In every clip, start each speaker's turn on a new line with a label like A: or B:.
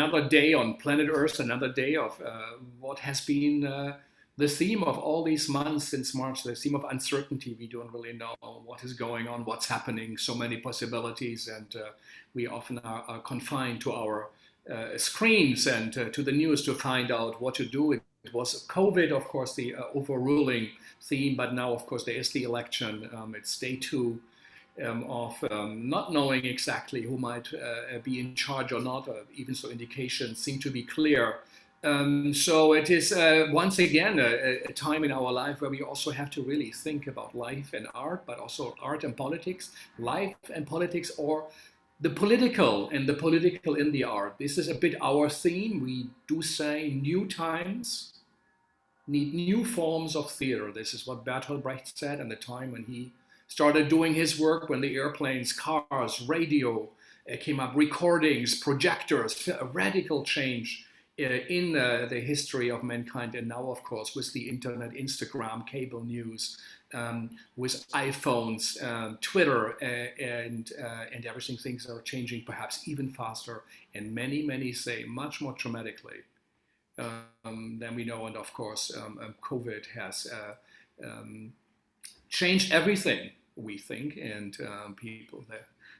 A: another day on planet Earth, another day of what has been the theme of all these months since March, the theme of uncertainty. We don't really know what is going on, what's happening, so many possibilities, and we often are confined to our screens and to the news to find out what to do. It was COVID, of course, the overruling theme, but now, of course, there is the election. It's day two of not knowing exactly who might be in charge or not, even so indications seem to be clear. So it is once again a time in our life where we also have to really think about life and art, but also art and politics, life and politics, or the political and the political in the art. This is a bit our theme. We do say new times need new forms of theater. This is what Bertolt Brecht said in the time when he started doing his work, when the airplanes, cars, radio came up, recordings, projectors, a radical change in the history of mankind. And now, of course, with the internet, Instagram, cable news, with iPhones, Twitter, and everything, things are changing perhaps even faster, and many say much more dramatically than we know. And of course, COVID has changed everything, we think, and people,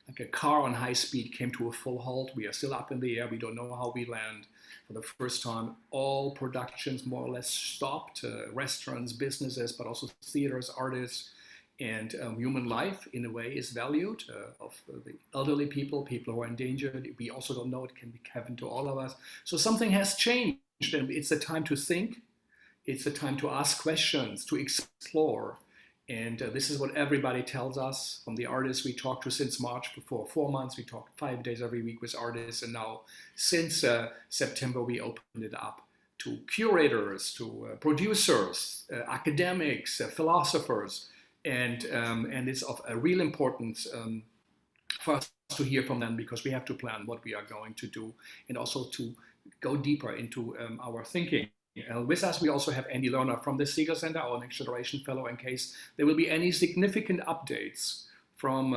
A: like a car on high speed came to a full halt. We are still up in the air. We don't know how we land. For the first time, all productions more or less stopped, restaurants, businesses, but also theaters, artists, and human life in a way is valued, of the elderly people, people who are endangered. We also don't know, it can happen to all of us. So something has changed, and it's a time to think. It's a time to ask questions, to explore. And this is what everybody tells us, from the artists we talked to since March. For 4 months, we talked 5 days every week with artists. And now, since September, we opened it up to curators, to producers, academics, philosophers. And it's of a real importance for us to hear from them, because we have to plan what we are going to do, and also to go deeper into our thinking. With us, we also have Andy Lerner from the Segal Center, our Next Generation Fellow, in case there will be any significant updates from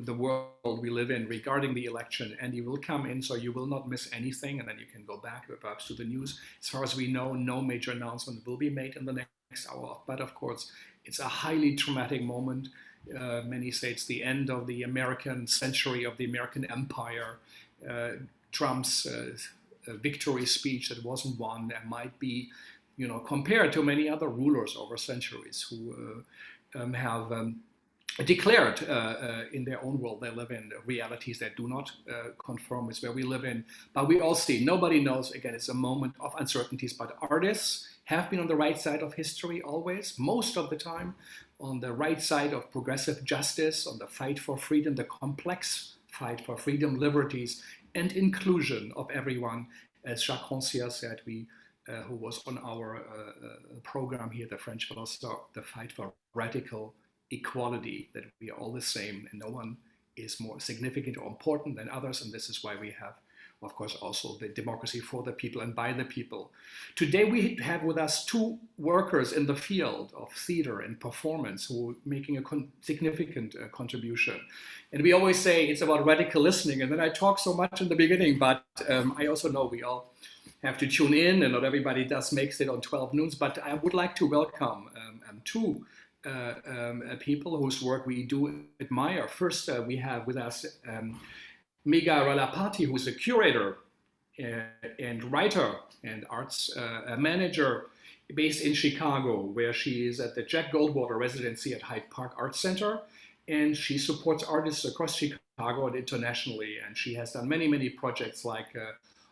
A: the world we live in regarding the election. Andy will come in, so you will not miss anything, and then you can go back perhaps to the news. As far as we know, no major announcement will be made in the next hour, but of course, it's a highly traumatic moment. Many say it's the end of the American century, of the American empire. Trump's victory speech that wasn't won and might be, compared to many other rulers over centuries who have declared in their own world they live in realities that do not conform with where we live in. But we all see, nobody knows, again, it's a moment of uncertainties, but artists have been on the right side of history always, most of the time, on the right side of progressive justice, on the fight for freedom, the complex fight for freedom, liberties, and inclusion of everyone. As Jacques Rancière said, who was on our program here, the French philosopher, the fight for radical equality, that we are all the same and no one is more significant or important than others. And this is why we have, of course, also the democracy for the people and by the people. Today we have with us two workers in the field of theater and performance who are making a significant contribution. And we always say it's about radical listening, and then I talk so much in the beginning, but I also know we all have to tune in, and not everybody makes it on 12 noons, but I would like to welcome two people whose work we do admire. First, we have with us Megha Ralapati, who's a curator and writer and arts manager based in Chicago, where she is at the Jack Goldwasser Residency at Hyde Park Art Center. And she supports artists across Chicago and internationally. And she has done many projects like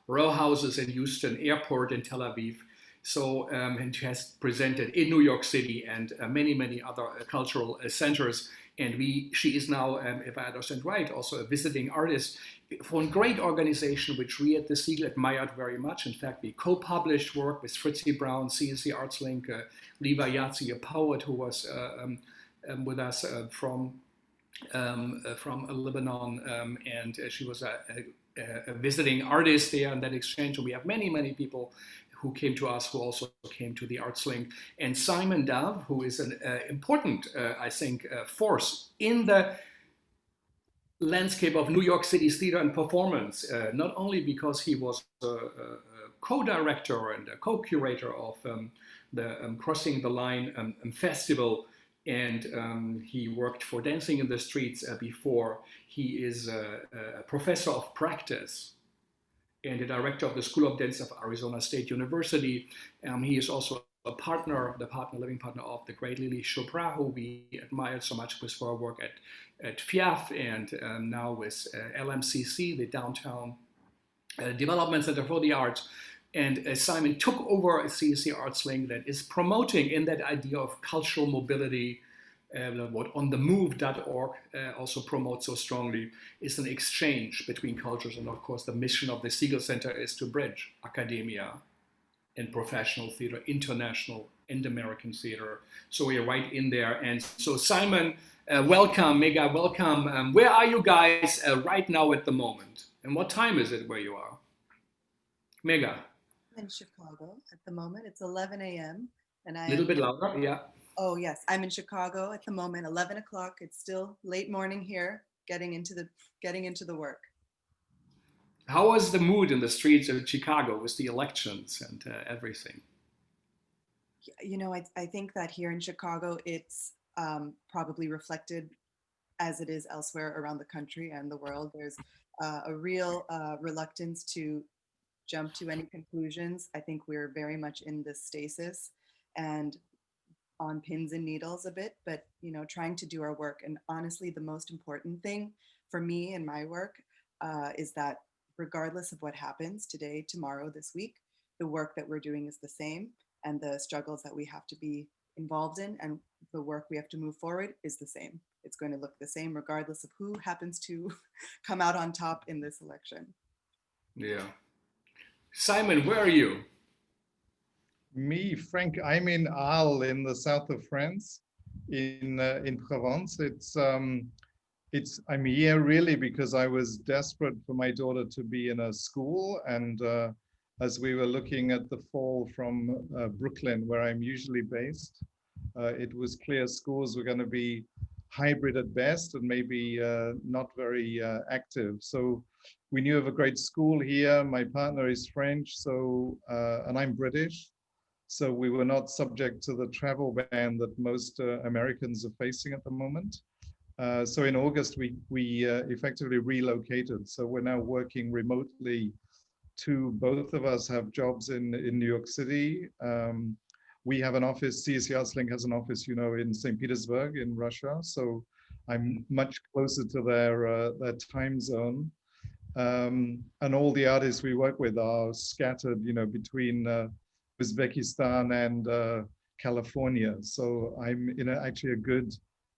A: row houses in Houston, airport in Tel Aviv. So, and she has presented in New York City and many other cultural centers. And she is now, if I understand right, also a visiting artist for a great organization which we at the Segal admired very much. In fact, we co-published work with Fritzi Brown, CCARTsync, Liva Yazzi, a poet who was with us from Lebanon, and she was a visiting artist there in that exchange. And we have many people who came to us, who also came to the ArtsLink, and Simon Dove, who is an important, I think, force in the landscape of New York City's theater and performance, not only because he was a co-director and a co-curator of the Crossing the Line festival, and he worked for Dancing in the Streets before. He is a professor of practice and the director of the School of Dance of Arizona State University. He is also a partner, living partner of the great Lily Chopra, who we admired so much with her work at FIAF and now with LMCC, the Downtown Development Center for the Arts. And Simon took over a CCARTsync that is promoting in that idea of cultural mobility. What onthemove.org also promotes so strongly is an exchange between cultures. And of course, the mission of the Segal Center is to bridge academia and professional theater, international and American theater. So we are right in there. And so Simon, welcome, Megha, welcome. Where are you guys right now at the moment? And what time is it where you are? Megha.
B: I'm in Chicago at the moment. It's 11 a.m. and
A: A little bit louder, yeah.
B: Oh yes, I'm in Chicago at the moment, 11 o'clock. It's still late morning here, getting into the work.
A: How was the mood in the streets of Chicago with the elections and everything?
B: You know, I think that here in Chicago, it's probably reflected as it is elsewhere around the country and the world. There's a real reluctance to jump to any conclusions. I think we're very much in this stasis and on pins and needles a bit, but you know, trying to do our work. And honestly, the most important thing for me and my work is that regardless of what happens today, tomorrow, this week, the work that we're doing is the same, and the struggles that we have to be involved in and the work we have to move forward is the same. It's going to look the same regardless of who happens to come out on top in this election.
A: Yeah. Simon, where are you?
C: Me, Frank, I'm in Arles in the south of France, in Provence. I'm here really because I was desperate for my daughter to be in a school, and as we were looking at the fall from Brooklyn, where I'm usually based, it was clear schools were going to be hybrid at best and maybe not very active. So we knew of a great school here. My partner is French, so and I'm British. So we were not subject to the travel ban that most Americans are facing at the moment. So in August, we effectively relocated. So we're now working remotely. Both of us have jobs in New York City. We have an office, CCARTsync has an office, you know, in St. Petersburg in Russia. So I'm much closer to their time zone. And all the artists we work with are scattered, you know, between Uzbekistan and California. So I'm in actually a good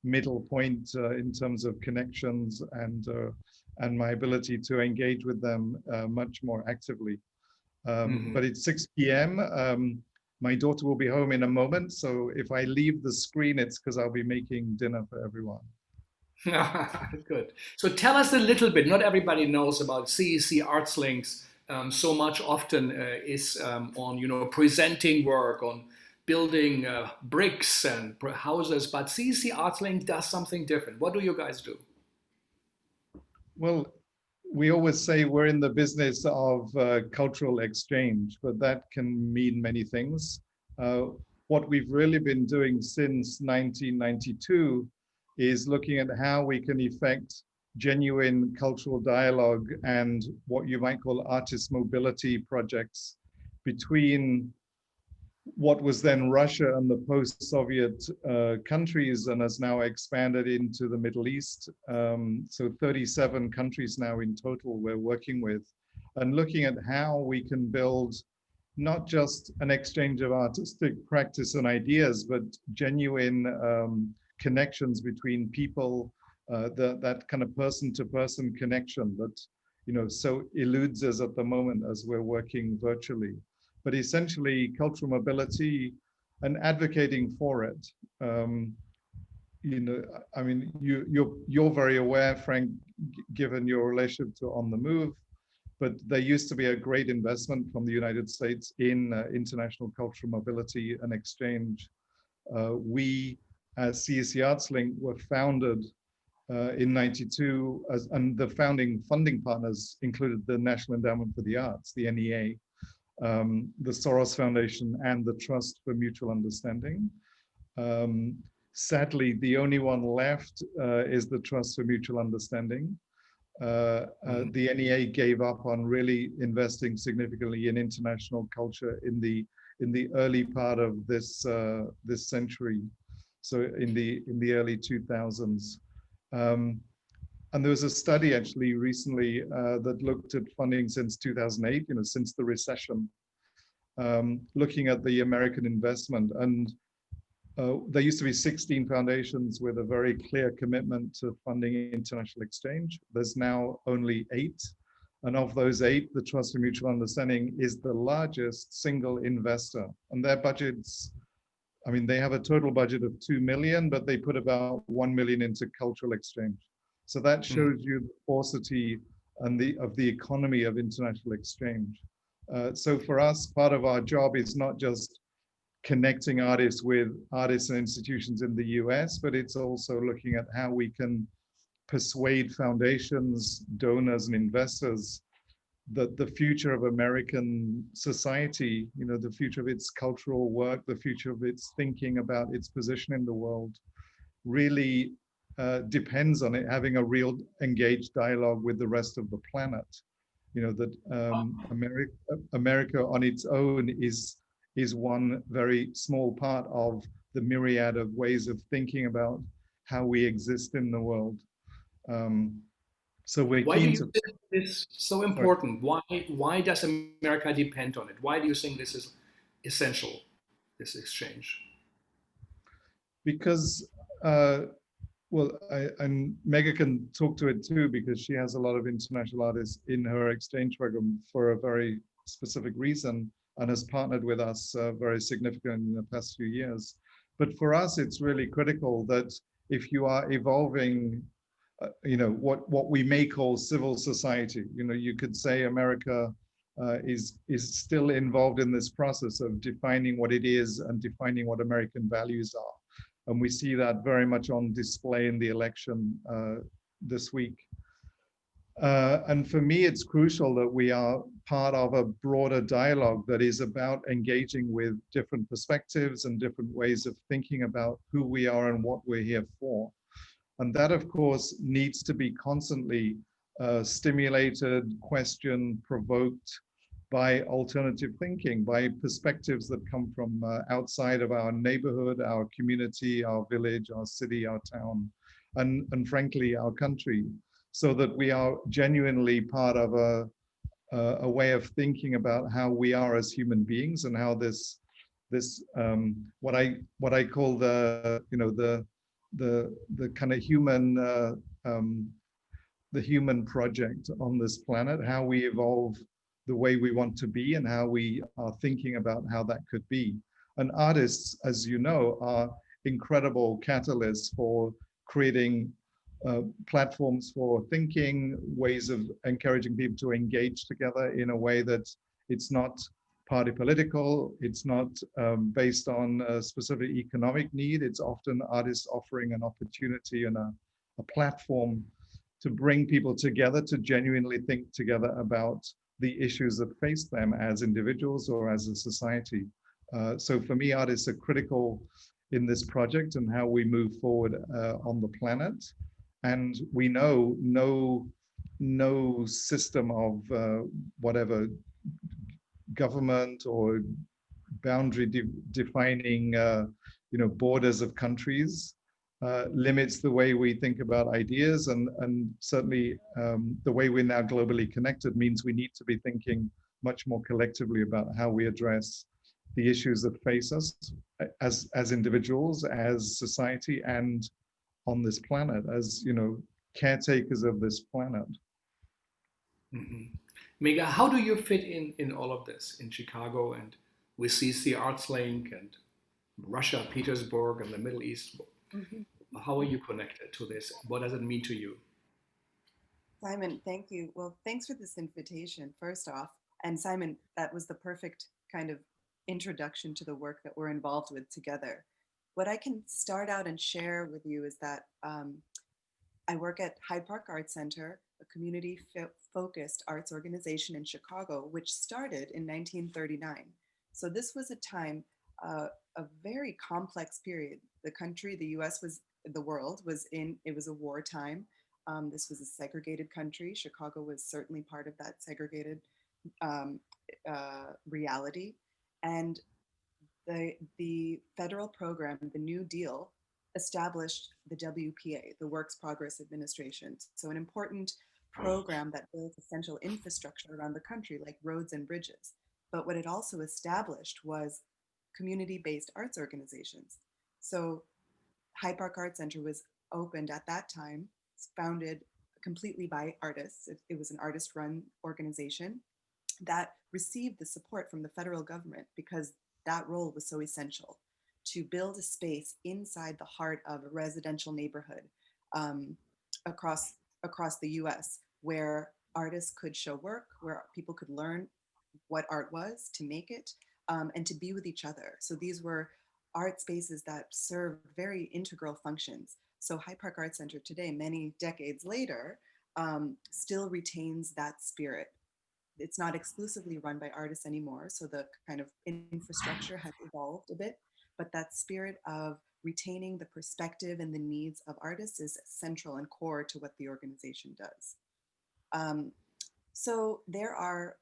C: middle point in terms of connections and my ability to engage with them much more actively. But it's 6 p.m. My daughter will be home in a moment. So if I leave the screen, it's because I'll be making dinner for everyone.
A: Good. So tell us a little bit. Not everybody knows about CCARTsync. So much often is on, you know, presenting work, on building bricks and houses, but CCARTsync does something different. What do you guys do?
C: Well, we always say we're in the business of cultural exchange, but that can mean many things. What we've really been doing since 1992 is looking at how we can effect genuine cultural dialogue and what you might call artist mobility projects between what was then Russia and the post-Soviet countries and has now expanded into the Middle East. So 37 countries now in total we're working with, and looking at how we can build not just an exchange of artistic practice and ideas, but genuine connections between people, that kind of person-to-person connection that, you know, so eludes us at the moment as we're working virtually. But essentially cultural mobility and advocating for it. You know, I mean, you're very aware, Frank, given your relationship to On the Move, but there used to be a great investment from the United States in international cultural mobility and exchange. We, as CCARTsync, were founded in 92, and the founding funding partners included the National Endowment for the Arts, the NEA, the Soros Foundation, and the Trust for Mutual Understanding. Sadly, the only one left is the Trust for Mutual Understanding. The NEA gave up on really investing significantly in international culture in the early part of this this century, so in the early 2000s. And there was a study actually recently that looked at funding since 2008, you know, since the recession, looking at the American investment. And there used to be 16 foundations with a very clear commitment to funding international exchange. There's now only 8. And of those 8, the Trust for Mutual Understanding is the largest single investor. And their budgets, I mean, they have a total budget of 2 million, but they put about 1 million into cultural exchange. So that shows you the paucity and of the economy of international exchange. So for us, part of our job is not just connecting artists with artists and institutions in the US, but it's also looking at how we can persuade foundations, donors, and investors that the future of American society, you know, the future of its cultural work, the future of its thinking about its position in the world, really depends on it having a real engaged dialogue with the rest of the planet. You know, that America on its own is one very small part of the myriad of ways of thinking about how we exist in the world. So we're
A: Why do
C: keen
A: you
C: to.
A: think this is so
C: Sorry.
A: important? Why does America depend on it? Why do you think this is essential, this exchange?
C: Because well, and Megha can talk to it too, because she has a lot of international artists in her exchange program for a very specific reason, and has partnered with us very significantly in the past few years. But for us, it's really critical that if you are evolving, you know, what we may call civil society, you know, you could say America is still involved in this process of defining what it is and defining what American values are. And we see that very much on display in the election this week. And for me, it's crucial that we are part of a broader dialogue that is about engaging with different perspectives and different ways of thinking about who we are and what we're here for. And that, of course, needs to be constantly stimulated, questioned, provoked by alternative thinking, by perspectives that come from outside of our neighborhood, our community, our village, our city, our town, and frankly, our country, so that we are genuinely part of a way of thinking about how we are as human beings, and how this what I call the, you know, the kind of human the human project on this planet, how we evolve the way we want to be and how we are thinking about how that could be. And artists, as you know, are incredible catalysts for creating platforms for thinking, ways of encouraging people to engage together in a way that it's not party political, it's not based on a specific economic need. It's often artists offering an opportunity and a platform to bring people together, to genuinely think together about the issues that face them as individuals or as a society. So for me, artists are critical in this project and how we move forward on the planet. And we know no system of whatever government or boundary defining you know, borders of countries limits the way we think about ideas, and certainly the way we're now globally connected means we need to be thinking much more collectively about how we address the issues that face us as individuals, as society, and on this planet, as, you know, caretakers of this planet.
A: Megha, how do you fit in all of this in Chicago and with CCARTsync and Russia, Petersburg, and the Middle East? How are you connected to this? What does it mean to you?
B: Simon, thank you. Well, thanks for this invitation, first off. And Simon, that was the perfect kind of introduction to the work that we're involved with together. What I can start out and share with you is that I work at Hyde Park Art Center, a community-focused arts organization in Chicago, which started in 1939. So this was a time, a very complex period. The country, the US was, the world was in, it was a wartime. This was a segregated country. Chicago was certainly part of that segregated um, reality. And the federal program, the New Deal, established the WPA, the Works Progress Administration. So an important program that built essential infrastructure around the country, like roads and bridges. But what it also established was community-based arts organizations. So Hyde Park Art Center was opened at that time, founded completely by artists. It was an artist-run organization that received the support from the federal government because that role was so essential to build a space inside the heart of a residential neighborhood across the US where artists could show work, where people could learn what art was, to make it, and to be with each other. So these were art spaces that served very integral functions. So Hyde Park Art Center today, many decades later, still retains that spirit. It's not exclusively run by artists anymore, so the kind of infrastructure has evolved a bit, but that spirit of retaining the perspective and the needs of artists is central and core to what the organization does. So there are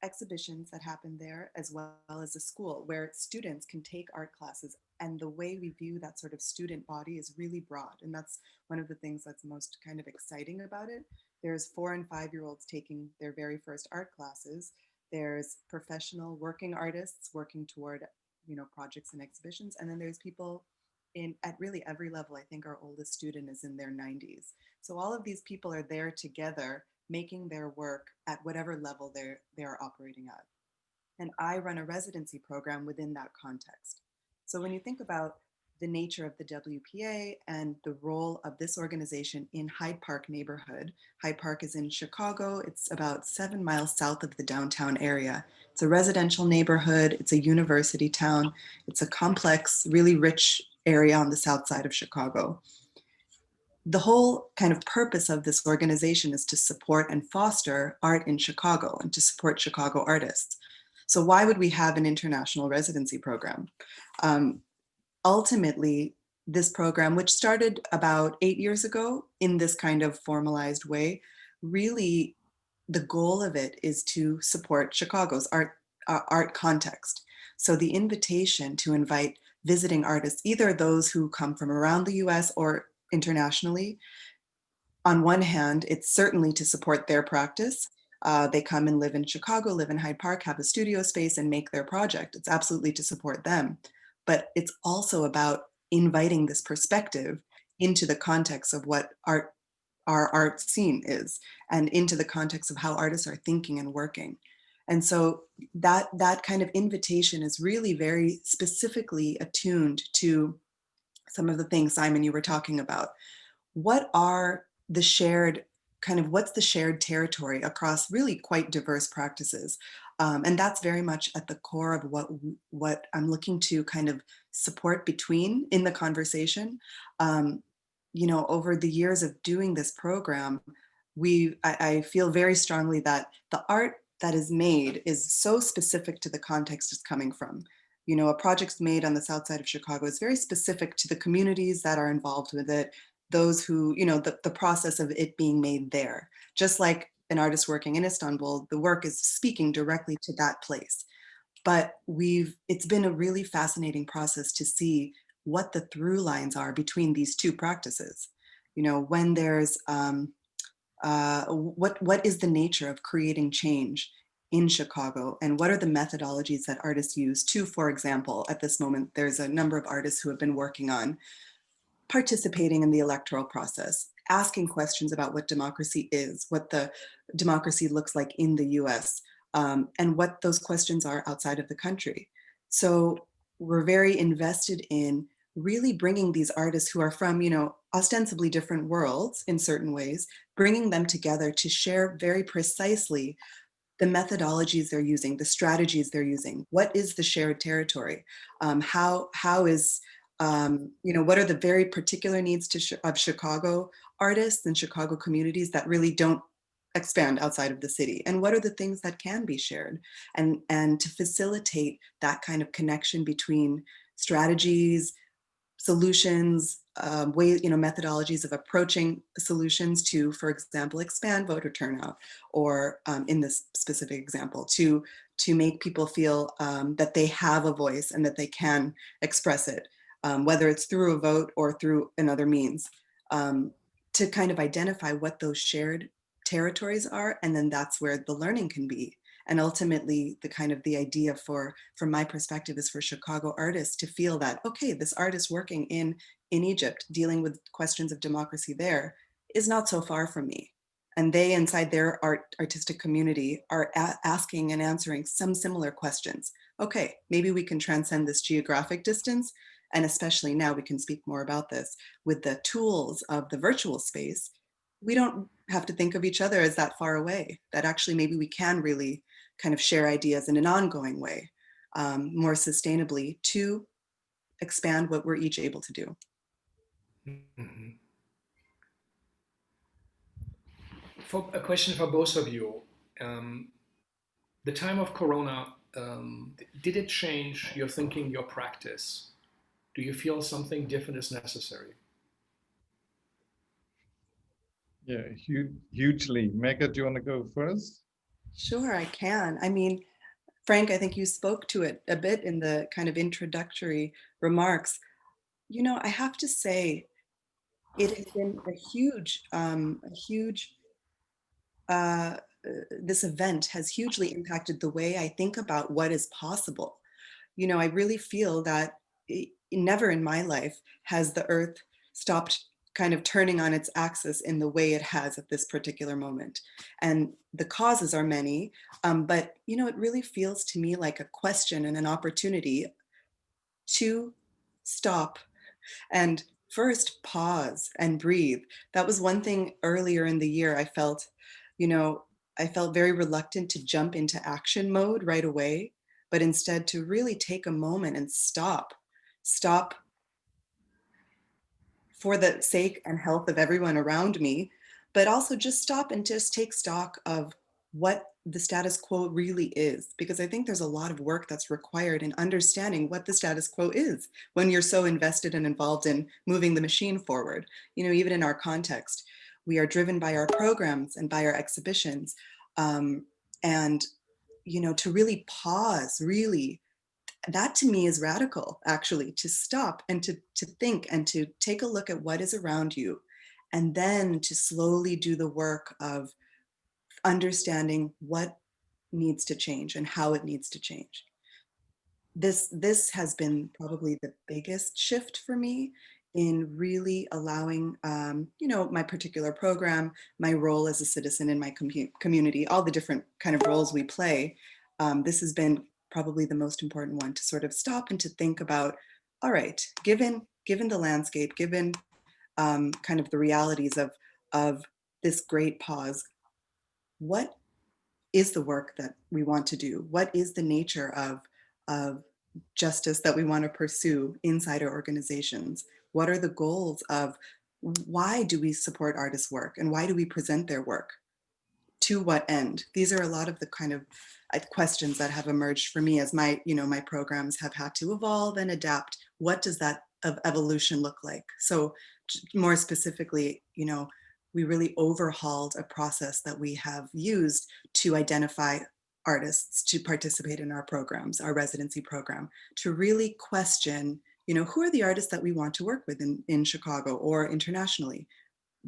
B: exhibitions that happen there, as well as a school where students can take art classes. And the way we view that sort of student body is really broad. And that's one of the things that's most kind of exciting about it. There's 4- and 5-year-olds taking their very first art classes. There's professional working artists working toward, projects and exhibitions. And then there's people at really every level. I think our oldest student is in their 90s. So all of these people are there together, making their work at whatever level they're operating at. And I run a residency program within that context. So when you think about the nature of the WPA and the role of this organization in Hyde Park neighborhood, Hyde Park is in Chicago. It's about 7 miles south of the downtown area. It's a residential neighborhood. It's a university town. It's a complex, really rich area on the south side of Chicago. The whole kind of purpose of this organization is to support and foster art in Chicago and to support Chicago artists. So why would we have an international residency program? Ultimately, this program, which started about 8 years ago in this kind of formalized way, really the goal of it is to support Chicago's art context. So the invitation to invite visiting artists, either those who come from around the US or internationally, on one hand, it's certainly to support their practice. They come and live in Chicago, live in Hyde Park, have a studio space and make their project. It's absolutely to support them. But it's also about inviting this perspective into the context of what our art scene is and into the context of how artists are thinking and working. And so that kind of invitation is really very specifically attuned to some of the things, Simon, you were talking about. What are the shared what's the shared territory across really quite diverse practices? And that's very much at the core of what I'm looking to kind of support between in the conversation. Over the years of doing this program, I feel very strongly that the art that is made is so specific to the context it's coming from. A project made on the south side of Chicago is very specific to the communities that are involved with it, those who, the process of it being made there. Just like an artist working in Istanbul, the work is speaking directly to that place. But it's been a really fascinating process to see what the through lines are between these two practices. When there's, what is the nature of creating change in Chicago, and what are the methodologies that artists use to, for example, at this moment, there's a number of artists who have been working on participating in the electoral process, asking questions about what democracy is, what the democracy looks like in the US, and what those questions are outside of the country. So we're very invested in really bringing these artists who are from, ostensibly different worlds in certain ways, bringing them together to share very precisely the methodologies they're using, the strategies they're using. What is the shared territory? How is What are the very particular needs of Chicago artists and Chicago communities that really don't expand outside of the city? And what are the things that can be shared? And to facilitate that kind of connection between strategies, solutions, methodologies of approaching solutions to, for example, expand voter turnout, or in this specific example, to make people feel that they have a voice and that they can express it, whether it's through a vote or through another means, to kind of identify what those shared territories are, and then that's where the learning can be. And ultimately, the idea from my perspective is for Chicago artists to feel that, okay, this artist working in Egypt, dealing with questions of democracy there, is not so far from me. And they, inside their artistic community, are asking and answering some similar questions. Okay, maybe we can transcend this geographic distance, and especially now we can speak more about this with the tools of the virtual space. We don't have to think of each other as that far away, that actually maybe we can really kind of share ideas in an ongoing way, more sustainably, to expand what we're each able to do.
A: Mm-hmm. For a question for both of you, the time of Corona, did it change your thinking, your practice? Do you feel something different is necessary?
C: Yeah, hugely. Megha, do you want to go first?
B: Sure, I can. I mean, Frank, I think you spoke to it a bit in the kind of introductory remarks. I have to say, it has been a huge, uh, this event has hugely impacted the way I think about what is possible. I really feel that never in my life has the earth stopped kind of turning on its axis in the way it has at this particular moment. And the causes are many, but it really feels to me like a question and an opportunity to stop and first pause and breathe. That was one thing earlier in the year I felt very reluctant to jump into action mode right away, but instead to really take a moment and stop for the sake and health of everyone around me, but also just stop and just take stock of what the status quo really is. Because I think there's a lot of work that's required in understanding what the status quo is when you're so invested and involved in moving the machine forward. Even in our context, we are driven by our programs and by our exhibitions. And, to really pause, really, that to me is radical, actually, to stop and to think and to take a look at what is around you, and then to slowly do the work of understanding what needs to change and how it needs to change. This has been probably the biggest shift for me in really allowing, my particular program, my role as a citizen in my community, all the different kind of roles we play. This has been probably the most important one, to sort of stop and to think about, all right, given the landscape, given kind of the realities of this great pause, what is the work that we want to do? What is the nature of justice that we want to pursue inside our organizations? What are the goals of why do we support artists' work, and why do we present their work? To what end? These are a lot of the kind of questions that have emerged for me as my programs have had to evolve and adapt. What does that evolution look like? So more specifically, we really overhauled a process that we have used to identify artists to participate in our programs, our residency program, to really question, who are the artists that we want to work with in Chicago or internationally?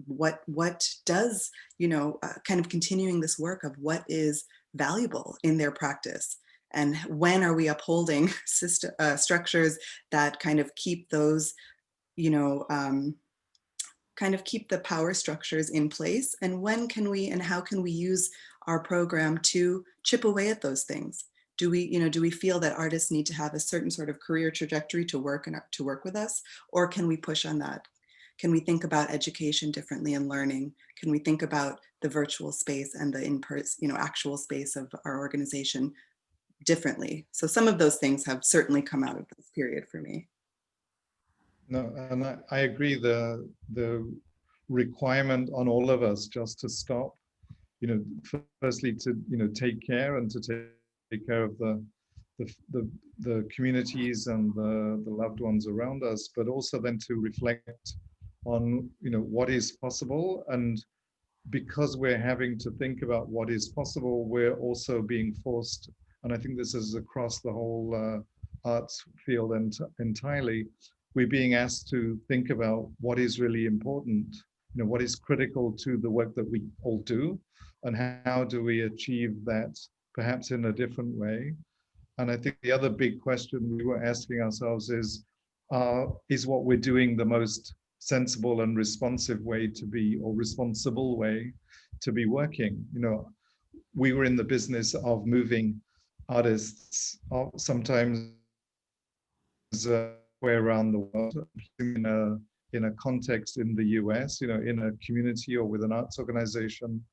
B: What does, kind of continuing this work of what is valuable in their practice, and when are we upholding structures that kind of keep those, kind of keep the power structures in place, and when can we and how can we use our program to chip away at those things? Do we feel that artists need to have a certain sort of career trajectory to work with us, or can we push on that? Can we think about education differently and learning? Can we think about the virtual space and the in-person, actual space of our organization differently? So some of those things have certainly come out of this period for me.
C: No, and I agree. The requirement on all of us just to stop, firstly to take care and to take care of the communities and the loved ones around us, but also then to reflect on what is possible. And because we're having to think about what is possible, we're also being forced, and I think this is across the whole arts field entirely, we're being asked to think about what is really important, what is critical to the work that we all do, and how do we achieve that perhaps in a different way. And I think the other big question we were asking ourselves is what we're doing the most sensible and responsive way to be, or responsible way to be working? We were in the business of moving artists sometimes way around the world, in a context in the US, in a community or with an arts organization.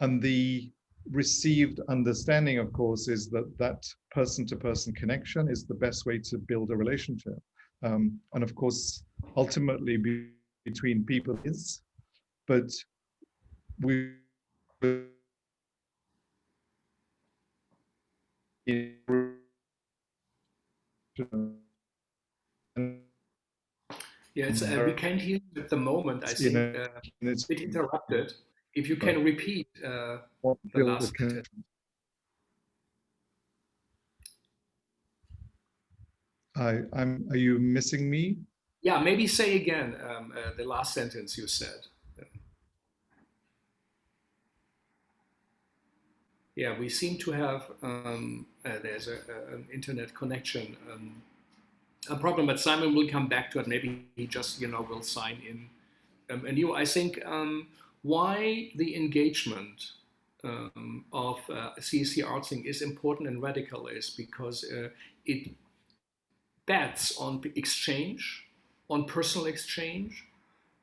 C: And the received understanding, of course, is that person-to-person connection is the best way to build a relationship. And of course, ultimately between people is, but we
A: Yeah, we can't hear you at the moment. I think it's a bit interrupted. If you can repeat the last sentence.
C: Are you missing me?
A: Yeah, maybe say again the last sentence you said. Yeah, we seem to have, there's an internet connection a problem, but Simon will come back to it. Maybe he just, will sign in. And I think why the engagement of CCARTsync is important and radical is because it bets on exchange, on personal exchange,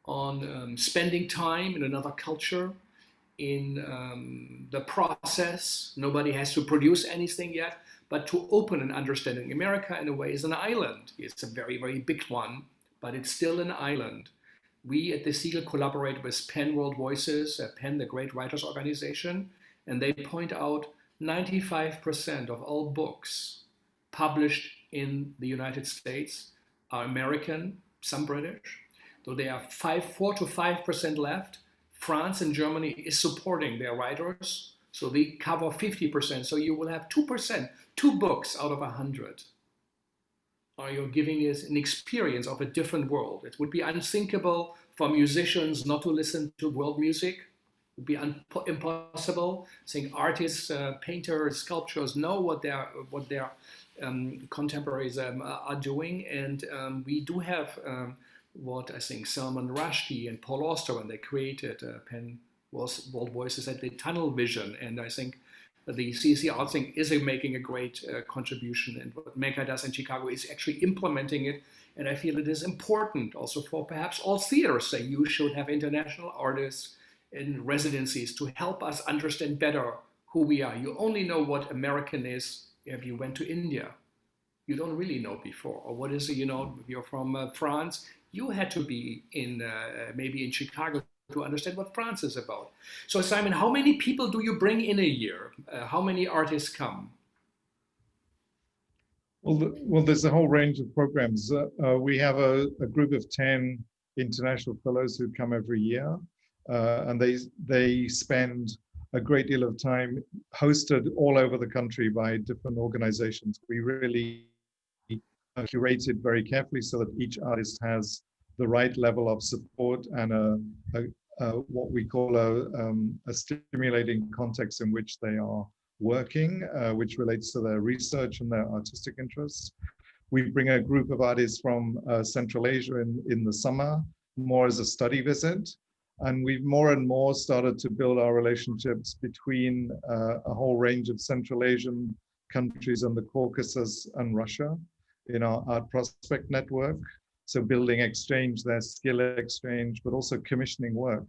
A: on spending time in another culture, in the process. Nobody has to produce anything yet, but to open and understanding. America, in a way, is an island. It's a very, very big one, but it's still an island. We at the Segal collaborate with PEN World Voices, PEN, the great writers organization, and they point out 95% of all books published in the United States are American, some British. Though there are 4 to 5% left, France and Germany is supporting their writers, so they cover 50%. So you will have 2%, 2 books out of 100. Or you're giving us an experience of a different world. It would be unthinkable for musicians not to listen to world music. It would be impossible. I think artists, painters, sculptors know what their contemporaries are doing, and we do have what I think Salman Rushdie and Paul Auster, when they created PEN World Voices, had the tunnel vision, and I think the CCARTsync is making a great contribution, and what Megha does in Chicago is actually implementing it, and I feel it is important also for perhaps all theaters that you should have international artists in residencies to help us understand better who we are. You only know what American is if you went to India. You don't really know before. Or what is it, if you're from France, you had to be in maybe in Chicago to understand what France is about. So Simon, how many people do you bring in a year? How many artists come?
C: Well, there's a whole range of programs. We have a group of 10 international fellows who come every year, and they spend a great deal of time hosted all over the country by different organizations. We really curated very carefully so that each artist has the right level of support and what we call a stimulating context in which they are working, which relates to their research and their artistic interests. We bring a group of artists from Central Asia in the summer, more as a study visit. And we've more and more started to build our relationships between a whole range of Central Asian countries and the Caucasus and Russia in our Art Prospect network. So building exchange, their skill exchange, but also commissioning work.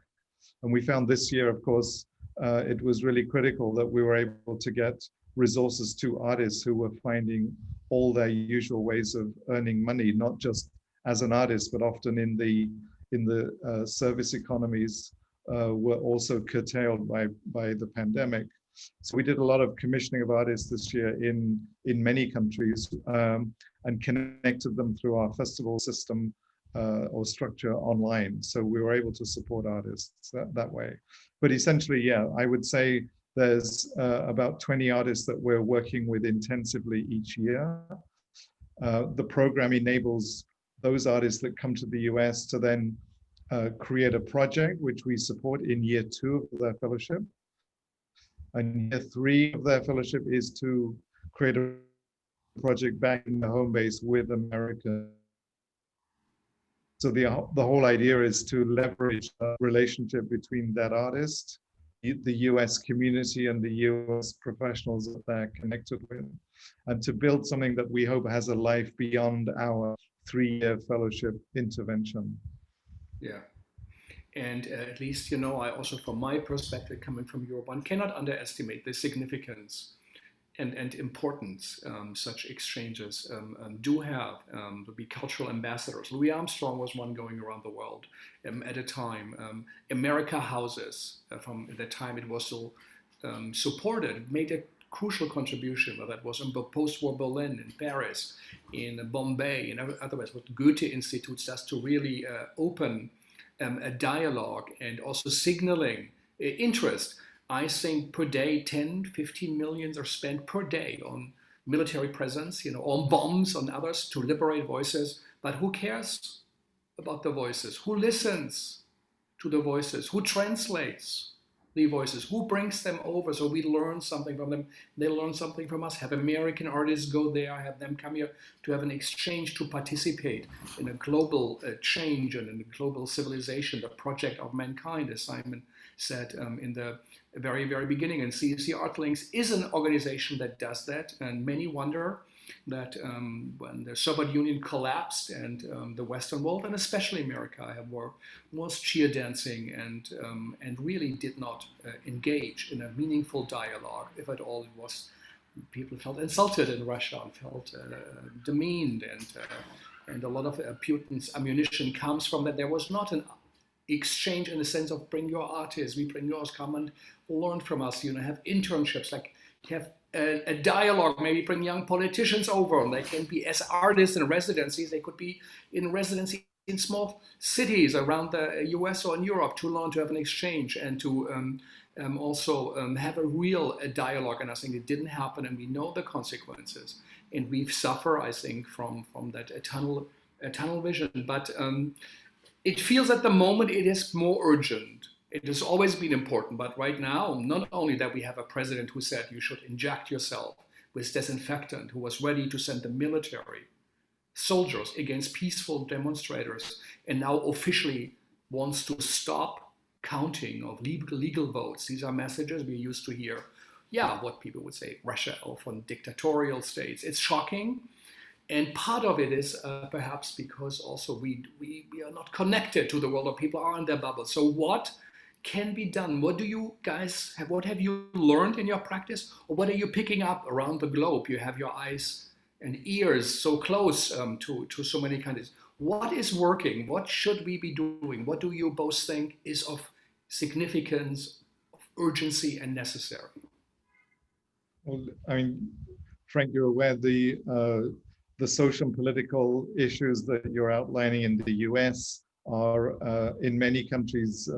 C: And we found this year, of course, it was really critical that we were able to get resources to artists who were finding all their usual ways of earning money, not just as an artist, but often in the service economies were also curtailed by the pandemic. So we did a lot of commissioning of artists this year in many countries, and connected them through our festival system or structure online. So we were able to support artists that way. But essentially, yeah, I would say there's about 20 artists that we're working with intensively each year. The program enables those artists that come to the US to then create a project which we support in year 2 of their fellowship. And year 3 of their fellowship is to create a project back in the home base with America. So the whole idea is to leverage a relationship between that artist, the US community, and the US professionals that they're connected with, and to build something that we hope has a life beyond our 3-year fellowship intervention.
A: Yeah. And at least, you know, I also, from my perspective, coming from Europe, one cannot underestimate the significance and importance such exchanges do have to be cultural ambassadors. Louis Armstrong was one going around the world at a time. America Houses, from the time it was still supported, made a crucial contribution. Whether that was in post-war Berlin, in Paris, in Bombay, and otherwise, what Goethe Institute does to really open a dialogue and also signaling interest. I think per day, 10, 15 millions are spent per day on military presence, you know, on bombs, on others to liberate voices. But who cares about the voices? Who listens to the voices? Who translates the voices? Who brings them over so we learn something from them? They learn something from us. Have American artists go there, have them come here to have an exchange, to participate in a global change and in a global civilization, the project of mankind, as Simon said in the very, very beginning. And CCARtLink is an organization that does that. And many wonder that when the Soviet Union collapsed and the Western world, and especially America, was cheer dancing and really did not engage in a meaningful dialogue. If at all, it was, people felt insulted in Russia and felt demeaned, and a lot of Putin's ammunition comes from that. There was not an exchange in the sense of bring your artists, we bring yours, come and learn from us, you know, have internships, like have a dialogue, maybe bring young politicians over, and they can be as artists in residencies, they could be in residency in small cities around the US or in Europe to learn, to have an exchange, and to also have a real dialogue. And I think it didn't happen, and we know the consequences, and we've suffered, I think, from that tunnel vision. But it feels at the moment it is more urgent. It has always been important, but right now, not only that we have a president who said you should inject yourself with disinfectant, who was ready to send the military soldiers against peaceful demonstrators, and now officially wants to stop counting of legal votes. These are messages we used to hear. Yeah, what people would say, Russia or from dictatorial states. It's shocking. And part of it is perhaps because also we are not connected to the world, or people are in their bubble. So what can be done? What do you guys have? What have you learned in your practice? Or what are you picking up around the globe? You have your eyes and ears so close to so many countries. What is working? What should we be doing? What do you both think is of significance, of urgency, and necessary?
C: Well, I mean, Frank, you're aware the social and political issues that you're outlining in the US are in many countries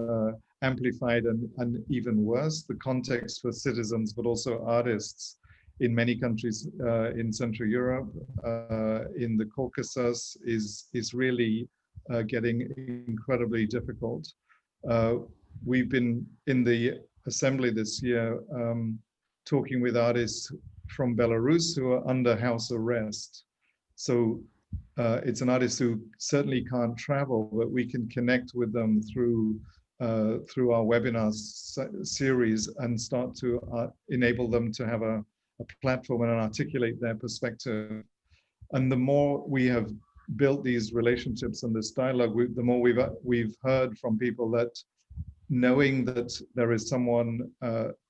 C: amplified and even worse. The context for citizens, but also artists in many countries in Central Europe, in the Caucasus, is really getting incredibly difficult. We've been in the assembly this year talking with artists from Belarus who are under house arrest. So it's an artist who certainly can't travel, but we can connect with them through our webinar series and start to enable them to have a platform and articulate their perspective. And the more we have built these relationships and this dialogue, the more we've heard from people that knowing that there is someone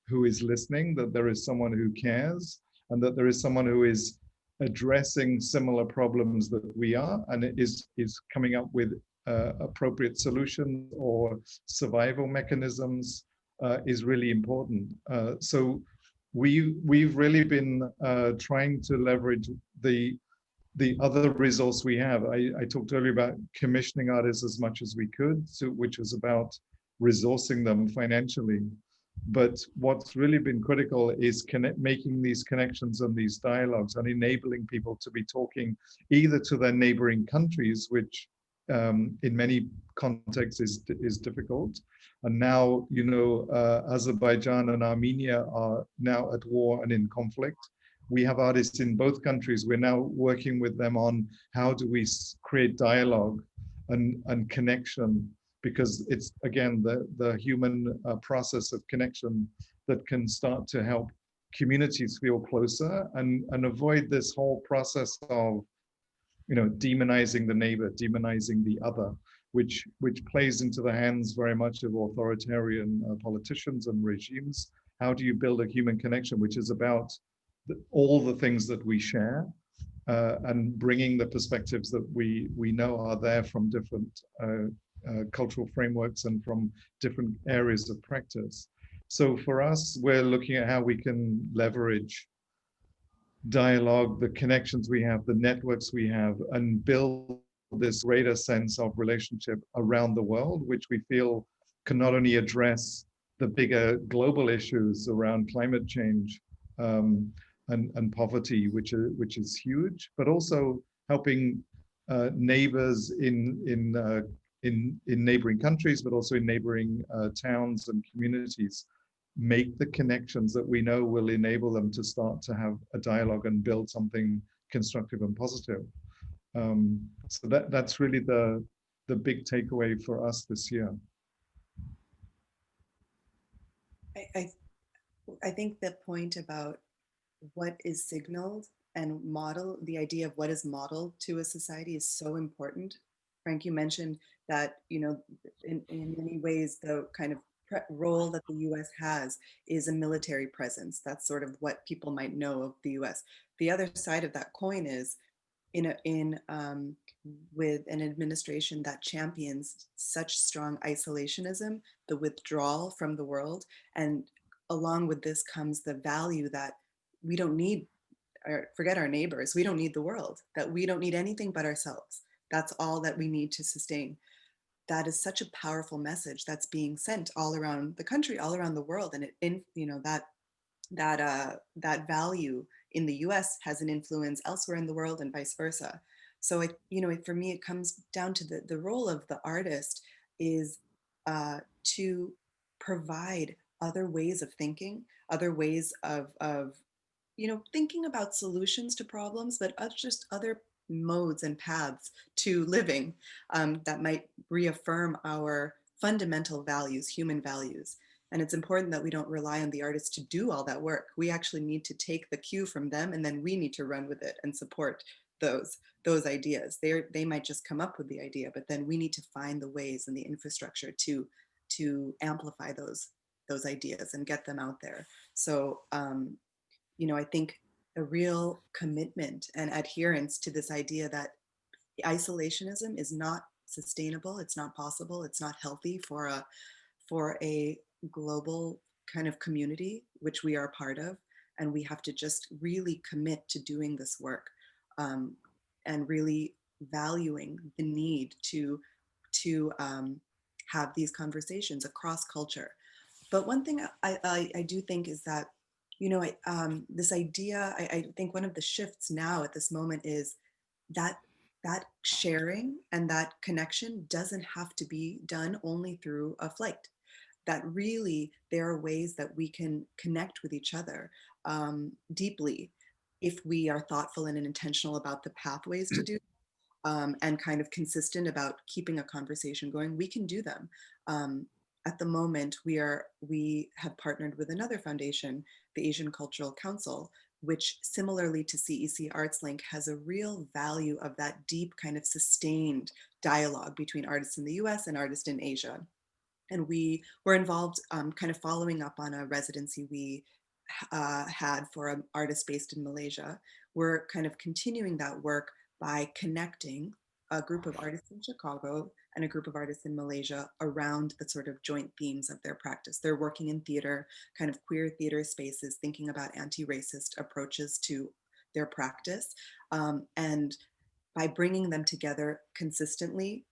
C: who is listening, that there is someone who cares, and that there is someone who is addressing similar problems that we are, and it is coming up with appropriate solutions or survival mechanisms is really important. So we've really been trying to leverage the other resource we have. I talked earlier about commissioning artists as much as we could, so, which was about resourcing them financially. But what's really been critical is making these connections and these dialogues and enabling people to be talking either to their neighboring countries, which in many contexts is difficult. And now, you know, Azerbaijan and Armenia are now at war and in conflict. We have artists in both countries. We're now working with them on how do we create dialogue and connection, because it's, again, the human process of connection that can start to help communities feel closer and avoid this whole process of, you know, demonizing the neighbor, demonizing the other, which plays into the hands very much of authoritarian politicians and regimes. How do you build a human connection, which is about all the things that we share, and bringing the perspectives that we know are there from different cultural frameworks and from different areas of practice. So for us, we're looking at how we can leverage dialogue, the connections we have, the networks we have, and build this greater sense of relationship around the world, which we feel can not only address the bigger global issues around climate change and poverty, which is huge, but also helping neighbors in neighboring countries, but also in neighboring towns and communities, make the connections that we know will enable them to start to have a dialogue and build something constructive and positive. So that's really the big takeaway for us this year.
B: I think the point about what is signaled and model, the idea of what is modeled to a society is so important. Frank, you mentioned that, you know, in many ways, the kind of role that the US has is a military presence. That's sort of what people might know of the US. The other side of that coin is with an administration that champions such strong isolationism, the withdrawal from the world, and along with this comes the value that we don't need, or forget our neighbors, we don't need the world, that we don't need anything but ourselves. That's all that we need to sustain. That is such a powerful message that's being sent all around the country, all around the world, and you know, that value in the US has an influence elsewhere in the world and vice versa. So you know, for me, it comes down to the role of the artist is to provide other ways of thinking, other ways of you know, thinking about solutions to problems, but just other modes and paths to living that might reaffirm our fundamental values, human values. And it's important that we don't rely on the artists to do all that work. We actually need to take the cue from them, and then we need to run with it and support those ideas. They might just come up with the idea, but then we need to find the ways and the infrastructure to amplify those ideas and get them out there. So you know, I think a real commitment and adherence to this idea that isolationism is not sustainable, it's not possible, it's not healthy for a global kind of community, which we are part of. And we have to just really commit to doing this work and really valuing the need to have these conversations across culture. But one thing I do think is that, you know, this idea, I think one of the shifts now at this moment is that sharing and that connection doesn't have to be done only through a flight. That really there are ways that we can connect with each other deeply if we are thoughtful and intentional about the pathways to do and kind of consistent about keeping a conversation going. We can do them. At the moment, we have partnered with another foundation, the Asian Cultural Council, which similarly to CCARTsync has a real value of that deep kind of sustained dialogue between artists in the US and artists in Asia. And we were involved kind of following up on a residency we had for an artist based in Malaysia. We're kind of continuing that work by connecting a group of artists in Chicago and a group of artists in Malaysia around the sort of joint themes of their practice. They're working in theater, kind of queer theater spaces, thinking about anti-racist approaches to their practice. And by bringing them together consistently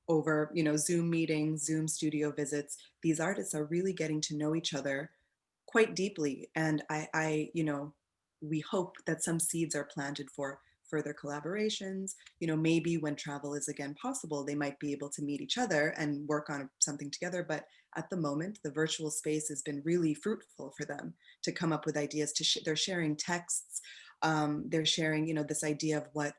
B: over, Zoom meetings, Zoom studio visits, these artists are really getting to know each other quite deeply. And we hope that some seeds are planted for further collaborations. Maybe when travel is again possible, they might be able to meet each other and work on something together. But at the moment, the virtual space has been really fruitful for them to come up with ideas. They're sharing texts. They're sharing, this idea of what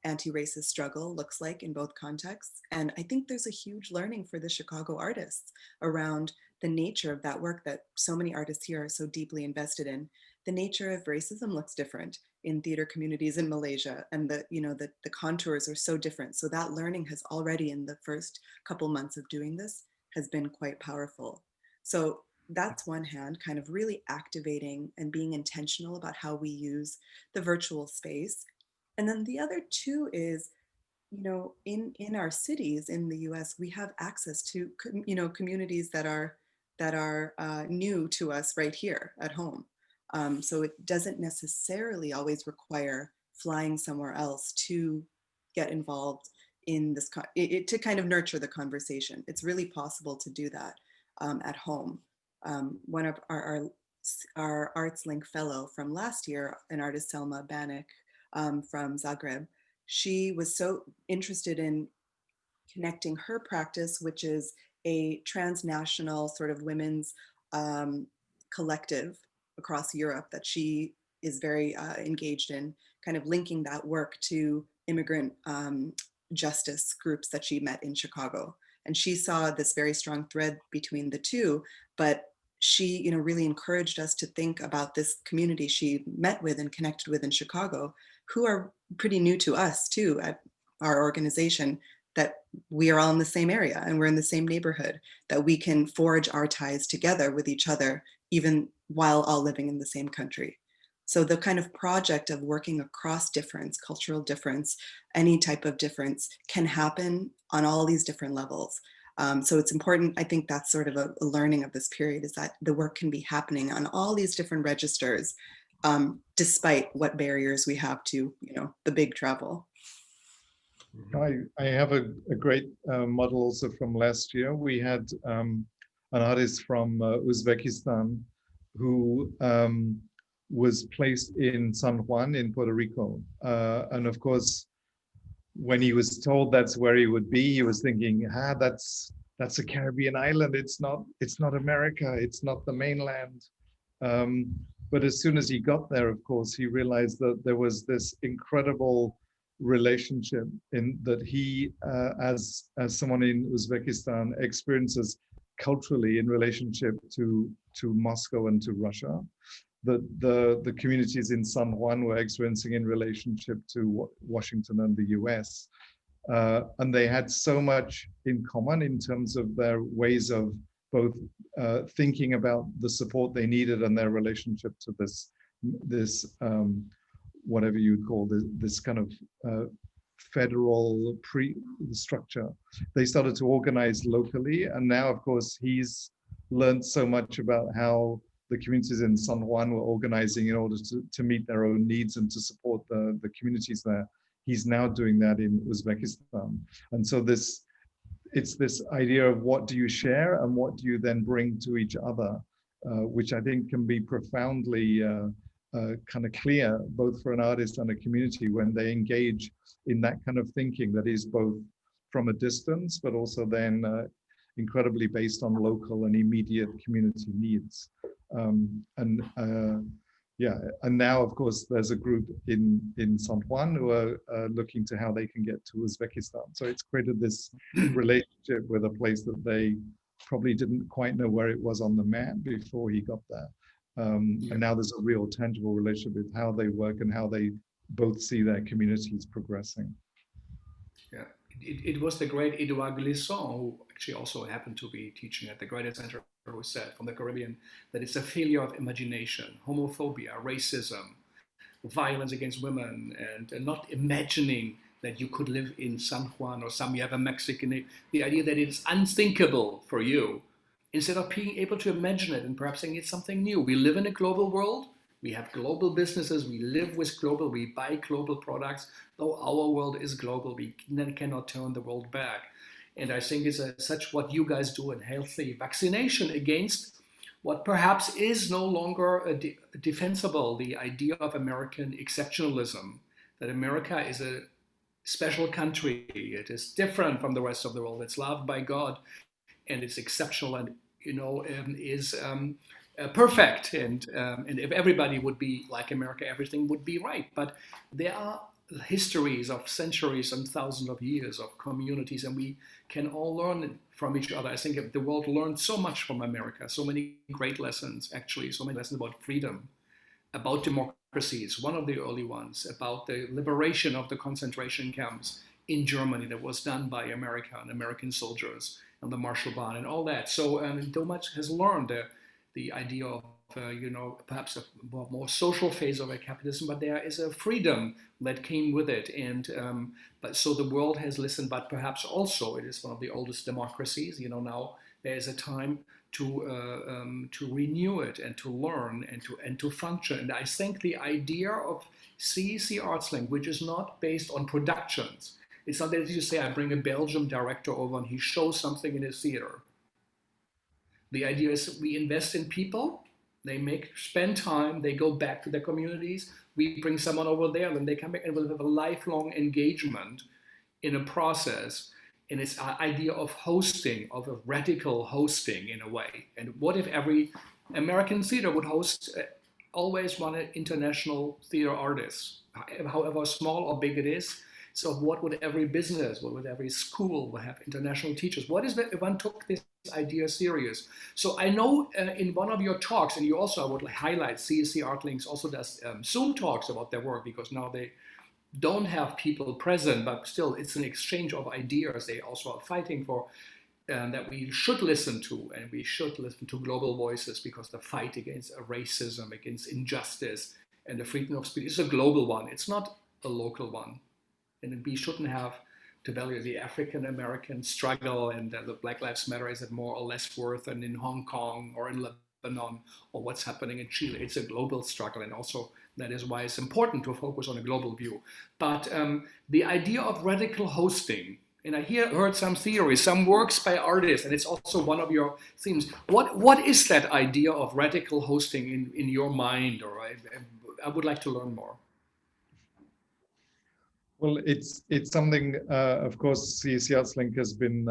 B: anti-racist struggle looks like in both contexts. And I think there's a huge learning for the Chicago artists around the nature of that work that so many artists here are so deeply invested in. The nature of racism looks different in theater communities in Malaysia, and the contours are so different. So that learning has already, in the first couple months of doing this, has been quite powerful. So that's one hand, kind of really activating and being intentional about how we use the virtual space. And then the other two is, in our cities in the US, we have access to, communities that are new to us right here at home. So it doesn't necessarily always require flying somewhere else to get involved in this, to kind of nurture the conversation. It's really possible to do that at home. One of our ArtsLink fellow from last year, an artist, Selma Banik, from Zagreb, she was so interested in connecting her practice, which is a transnational sort of women's collective across Europe that she is very engaged in, kind of linking that work to immigrant justice groups that she met in Chicago. And she saw this very strong thread between the two, but she, really encouraged us to think about this community she met with and connected with in Chicago, who are pretty new to us too at our organization, that we are all in the same area and we're in the same neighborhood, that we can forge our ties together with each other, even while all living in the same country. So the kind of project of working across difference, cultural difference, any type of difference can happen on all these different levels. So it's important, I think that's sort of a learning of this period, is that the work can be happening on all these different registers, despite what barriers we have to, the big travel.
C: I have a great model also from last year. We had an artist from Uzbekistan who was placed in San Juan in Puerto Rico. And of course, when he was told that's where he would be, he was thinking, that's a Caribbean island. It's not America. It's not the mainland. But as soon as he got there, of course, he realized that there was this incredible relationship in that he, as someone in Uzbekistan, experiences culturally in relationship to Moscow and to Russia, that the communities in San Juan were experiencing in relationship to Washington and the US. And they had so much in common in terms of their ways of both thinking about the support they needed and their relationship to this whatever you'd call this kind of federal structure. They started to organize locally, and now, of course, he's learned so much about how the communities in San Juan were organizing in order to meet their own needs and to support the communities there. He's now doing that in Uzbekistan. And so it's this idea of what do you share and what do you then bring to each other, which I think can be profoundly kind of clear, both for an artist and a community, when they engage in that kind of thinking that is both from a distance, but also then incredibly based on local and immediate community needs. Yeah, and now, of course, there's a group in San Juan who are looking to how they can get to Uzbekistan. So it's created this relationship with a place that they probably didn't quite know where it was on the map before he got there. And now there's a real tangible relationship with how they work and how they both see their communities progressing.
A: Yeah, it was the great Edouard Glissant, who actually also happened to be teaching at the Graduate Center who said from the Caribbean that it's a failure of imagination, homophobia, racism, violence against women, and not imagining that you could live in San Juan or some, you have a Mexican name, the idea that it's unthinkable for you, instead of being able to imagine it and perhaps saying it's something new. We live in a global world. We have global businesses. We live with global. We buy global products. Though our world is global, we cannot turn the world back. And I think it's such what you guys do in healthy vaccination against what perhaps is no longer defensible, the idea of American exceptionalism, that America is a special country. It is different from the rest of the world. It's loved by God, and it's exceptional, and is perfect. And if everybody would be like America, everything would be right. But there are histories of centuries and thousands of years of communities, and we can all learn from each other. I think the world learned so much from America, so many great lessons, actually, so many lessons about freedom, about democracies, one of the early ones, about the liberation of the concentration camps in Germany that was done by America and American soldiers and the Marshall Plan and all that. So so much has learned the idea of perhaps a more social phase of a capitalism, but there is a freedom that came with it. And but so the world has listened, but perhaps also it is one of the oldest democracies. Now there is a time to renew it and to learn and to function. And I think the idea of CCARTsync, which is not based on productions, it's not that you say I bring a Belgian director over and he shows something in his theater. The idea is we invest in people. They spend time, they go back to their communities, we bring someone over there, then they come back, and we'll have a lifelong engagement in a process. And it's an idea of hosting, of a radical hosting in a way. And what if every American theater would host always one international theater artist, however small or big it is? So what would every business, what would every school have international teachers? What is that if one took this idea serious? So I know in one of your talks, and you also, I would highlight, CCARtlinks also does Zoom talks about their work, because now they don't have people present, but still it's an exchange of ideas. They also are fighting for that we should listen to, and we should listen to global voices, because the fight against racism, against injustice, and the freedom of speech is a global one. It's not a local one. And we shouldn't have to value the African American struggle and the Black Lives Matter is it more or less worth than in Hong Kong or in Lebanon or what's happening in Chile. It's a global struggle, and also that is why it's important to focus on a global view. But the idea of radical hosting, and I heard some theories, some works by artists, and it's also one of your themes. What is that idea of radical hosting in your mind? Or I would like to learn more.
C: Well, it's something, of course, CCARtsync has been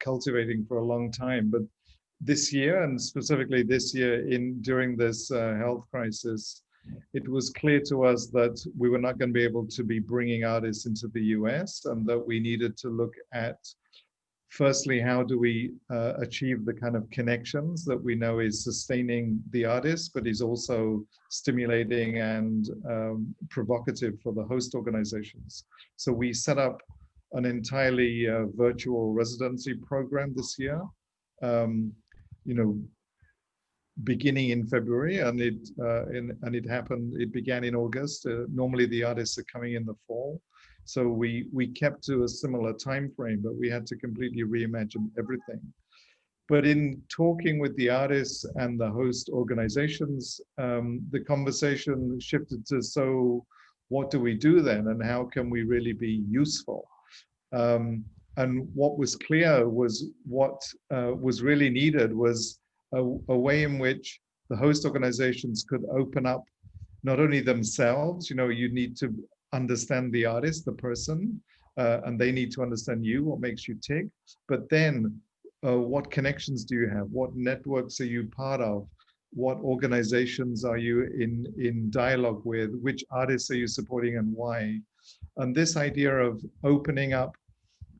C: cultivating for a long time, but this year, and specifically this year during this health crisis, it was clear to us that we were not going to be able to be bringing artists into the US, and that we needed to look at, firstly, how do we achieve the kind of connections that we know is sustaining the artist, but is also stimulating and provocative for the host organizations. So we set up an entirely virtual residency program this year, beginning in February, and it happened. It began in August. Normally the artists are coming in the fall. So we kept to a similar time frame, but we had to completely reimagine everything. But in talking with the artists and the host organizations, the conversation shifted to, so what do we do then, and how can we really be useful? And what was clear was what was really needed was a way in which the host organizations could open up not only themselves, you need to understand the artist, the person, and they need to understand you, what makes you tick, but then what connections do you have? What networks are you part of? What organizations are you in dialogue with? Which artists are you supporting and why? And this idea of opening up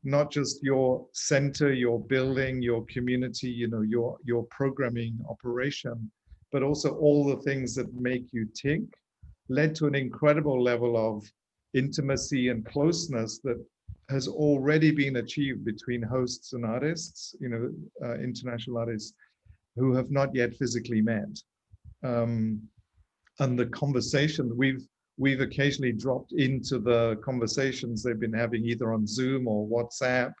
C: not just your center, your building, your community, your programming operation, but also all the things that make you tick, led to an incredible level of intimacy and closeness that has already been achieved between hosts and artists, international artists. who have not yet physically met. And the conversation we've occasionally dropped into the conversations they've been having either on Zoom or WhatsApp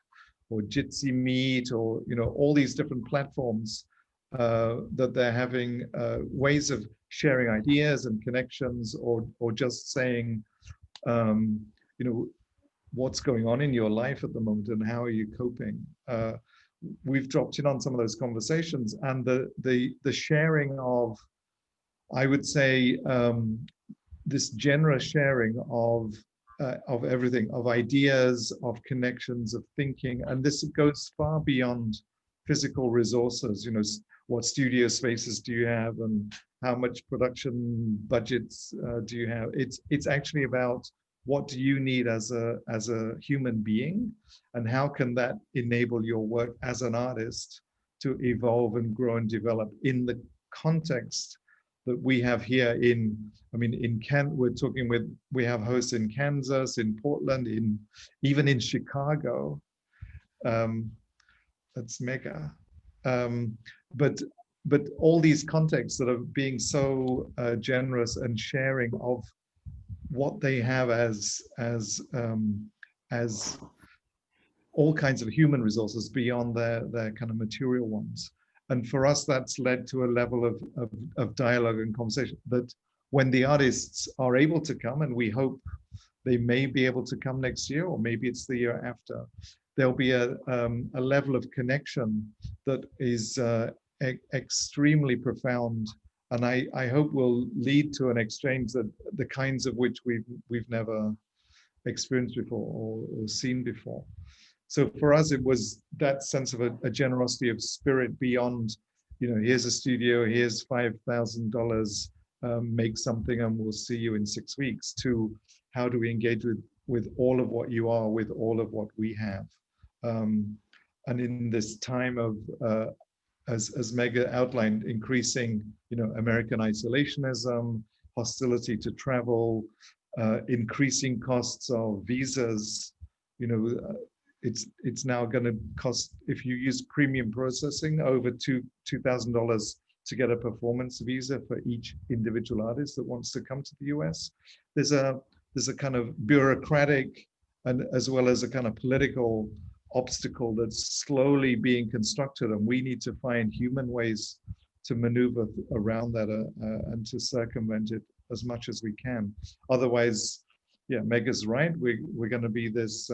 C: or Jitsi Meet, or all these different platforms that they're having, ways of sharing ideas and connections, or just saying, what's going on in your life at the moment and how are you coping. We've dropped in on some of those conversations, and the sharing of, I would say, this generous sharing of everything, of ideas, of connections, of thinking. And this goes far beyond physical resources. What studio spaces do you have, and how much production budgets do you have? It's actually about, what do you need as a human being, and how can that enable your work as an artist to evolve and grow and develop in the context that we have here we have hosts in Kansas, in Portland, even in Chicago. That's Megha. But all these contexts that are being so generous and sharing of what they have as all kinds of human resources beyond their kind of material ones. And for us, that's led to a level of dialogue and conversation that when the artists are able to come, and we hope they may be able to come next year, or maybe it's the year after, there'll be a level of connection that is extremely profound, and I hope will lead to an exchange that the kinds of which we've never experienced before or seen before. So for us, it was that sense of a generosity of spirit beyond, here's a studio, here's $5,000, make something and we'll see you in 6 weeks, to how do we engage with all of what you are, with all of what we have. And in this time of, as Megha outlined, increasing, American isolationism, hostility to travel, increasing costs of visas, it's now going to cost, if you use premium processing, over $2,000 to get a performance visa for each individual artist that wants to come to the US. There's a kind of bureaucratic and as well as a kind of political obstacle that's slowly being constructed, and we need to find human ways to maneuver around that and to circumvent it as much as we can. Otherwise, yeah, Megha's right. We're going to be this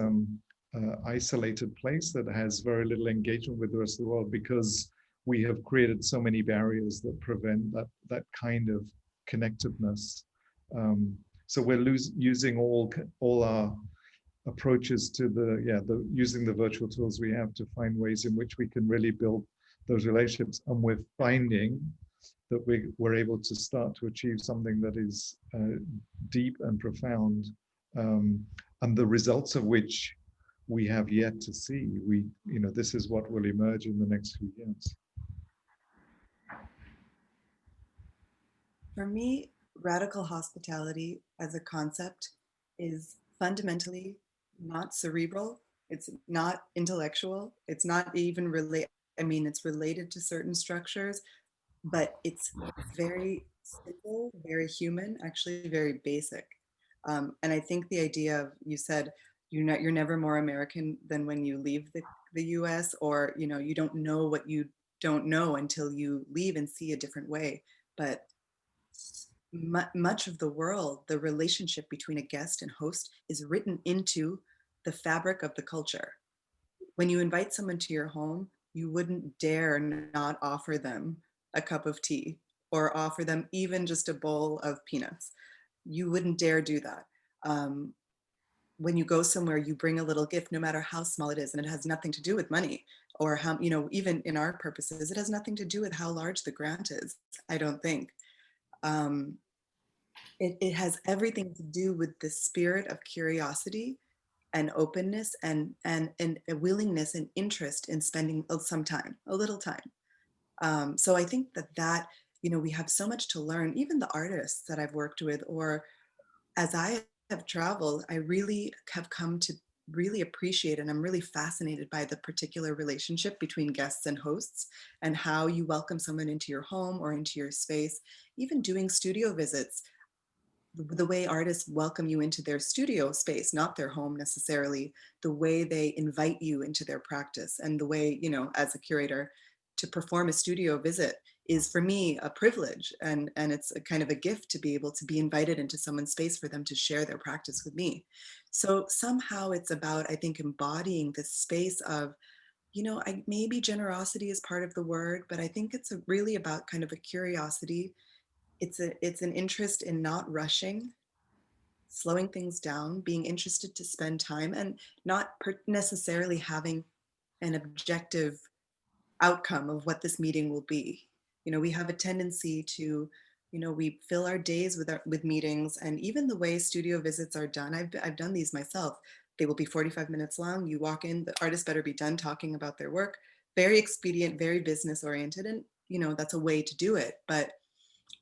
C: isolated place that has very little engagement with the rest of the world, because we have created so many barriers that prevent that kind of connectedness. So we're using all our approaches to using the virtual tools we have to find ways in which we can really build those relationships, and we're finding that we're able to start to achieve something that is deep and profound, and the results of which we have yet to see. This is what will emerge in the next few years.
B: For me, radical hospitality as a concept is fundamentally not cerebral. It's not intellectual. It's not even it's related to certain structures, but it's very simple, very human, actually very basic. And I think the idea of, you said, you're never more American than when you leave the US, or, you don't know what you don't know until you leave and see a different way. But much of the world, the relationship between a guest and host is written into the fabric of the culture. When you invite someone to your home, you wouldn't dare not offer them a cup of tea, or offer them even just a bowl of peanuts. You wouldn't dare do that. When you go somewhere, you bring a little gift, no matter how small it is, and it has nothing to do with money, or how, even in our purposes, it has nothing to do with how large the grant is, I don't think. It has everything to do with the spirit of curiosity and openness, and a willingness and interest in spending some time, a little time. So I think that we have so much to learn. Even the artists that I've worked with, or as I have traveled, I really have come to really appreciate, and I'm really fascinated by the particular relationship between guests and hosts, and how you welcome someone into your home or into your space. Even doing studio visits, the way artists welcome you into their studio space, not their home necessarily, the way they invite you into their practice, and the way, you know, as a curator, to perform a studio visit is for me a privilege, and it's a kind of a gift to be able to be invited into someone's space for them to share their practice with me. So somehow it's about, I think, embodying this space of, you know, maybe generosity is part of the word, but I think it's really about kind of a curiosity. It's an interest in not rushing, slowing things down, being interested to spend time, and not necessarily having an objective outcome of what this meeting will be. You know, we have a tendency to, you know, we fill our days with meetings, and even the way studio visits are done, I've done these myself. They will be 45 minutes long. You walk in, the artist better be done talking about their work. Very expedient, very business oriented, and you know, that's a way to do it. But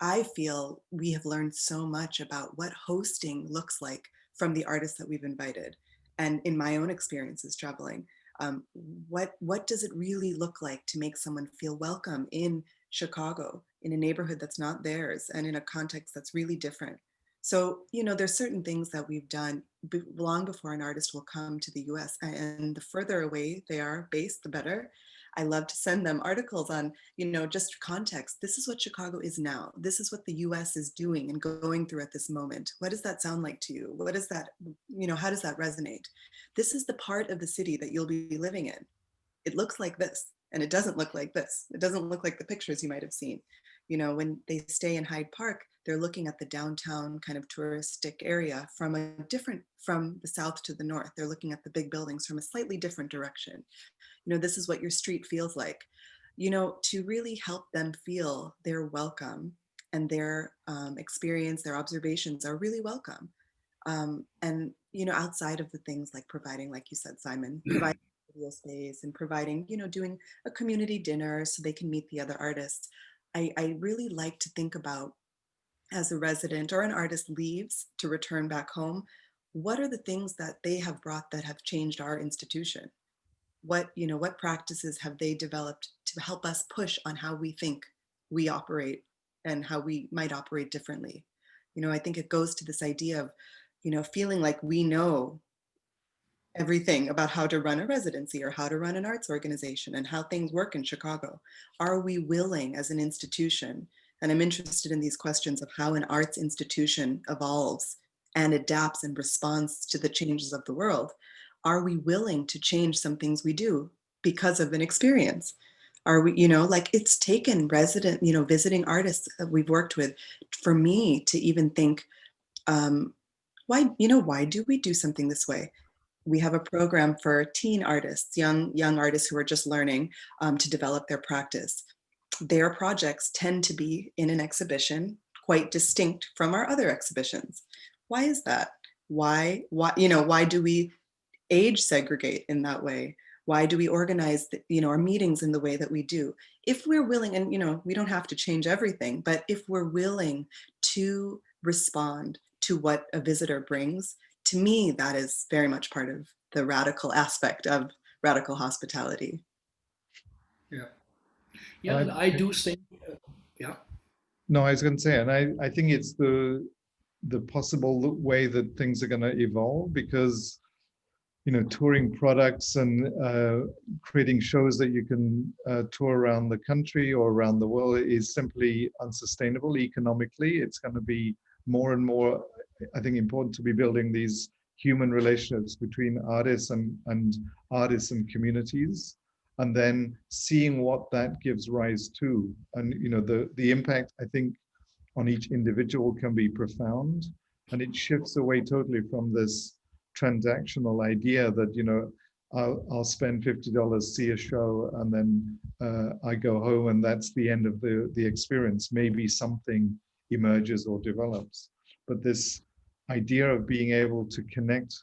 B: I feel we have learned so much about what hosting looks like from the artists that we've invited. And in my own experiences traveling, what does it really look like to make someone feel welcome in Chicago, in a neighborhood that's not theirs, and in a context that's really different? So, you know, there's certain things that we've done long before an artist will come to the US. And the further away they are based, the better. I love to send them articles on, you know, just context. This is what Chicago is now. This is what the US is doing and going through at this moment. What does that sound like to you? What is that, you know, how does that resonate? This is the part of the city that you'll be living in. It looks like this, and it doesn't look like this. It doesn't look like the pictures you might have seen. You know, when they stay in Hyde Park, they're looking at the downtown kind of touristic area from from the south to the north. They're looking at the big buildings from a slightly different direction. You know, this is what your street feels like. You know, to really help them feel they're welcome, and their experience, their observations are really welcome. And, you know, outside of the things like providing, like you said, Simon, providing studio space and providing, you know, doing a community dinner so they can meet the other artists. I really like to think about, as a resident or an artist leaves to return back home, what are the things that they have brought that have changed our institution? What, you know, what practices have they developed to help us push on how we think we operate and how we might operate differently? You know, I think it goes to this idea of, you know, feeling like we know everything about how to run a residency or how to run an arts organization and how things work in Chicago. Are we willing as an institution? And I'm interested in these questions of how an arts institution evolves and adapts and responds to the changes of the world. Are we willing to change some things we do because of an experience? Are we, you know, like it's taken resident, you know, visiting artists that we've worked with for me to even think, why, you know, why do we do something this way? We have a program for teen artists, young artists who are just learning to develop their practice. Their projects tend to be in an exhibition quite distinct from our other exhibitions. Why is that? Why, you know, why do we age segregate in that way? Why do we organize, you know, our meetings in the way that we do? If we're willing, and, you know, we don't have to change everything, but if we're willing to respond to what a visitor brings, to me, that is very much part of the radical aspect of radical hospitality.
A: Yeah.
C: And
A: Yeah, and I do think, yeah.
C: no, I was going to say, and I think it's the possible way that things are going to evolve, because you know, touring products and creating shows that you can tour around the country or around the world is simply unsustainable economically. It's going to be more and more, I think, important to be building these human relationships between artists and artists and communities, and then seeing what that gives rise to. And you know, the impact, I think, on each individual can be profound, and it shifts away totally from this transactional idea that, you know, I'll spend $50, see a show, and then I go home and that's the end of the experience. Maybe something emerges or develops, but this idea of being able to connect,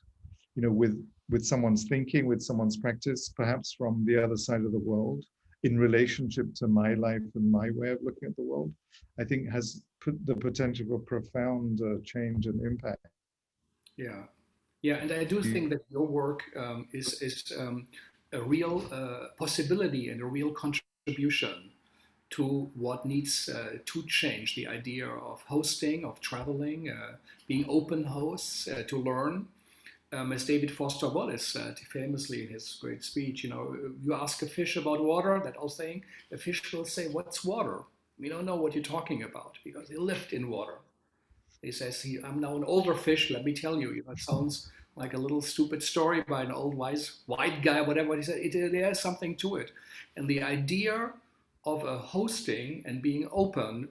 C: you know, with someone's thinking, with someone's practice, perhaps from the other side of the world, in relationship to my life and my way of looking at the world, I think has put the potential for profound change and impact.
A: Yeah. Yeah, and I do think that your work is a real possibility and a real contribution to what needs to change the idea of hosting, of traveling, being open hosts to learn. As David Foster Wallace said famously in his great speech, you know, you ask a fish about water, that old saying, a fish will say, "What's water?" We don't know what you're talking about because they lived in water. He says, I'm now an older fish, let me tell you. It sounds like a little stupid story by an old wise white guy, whatever. He said, there's something to it. And the idea of a hosting and being open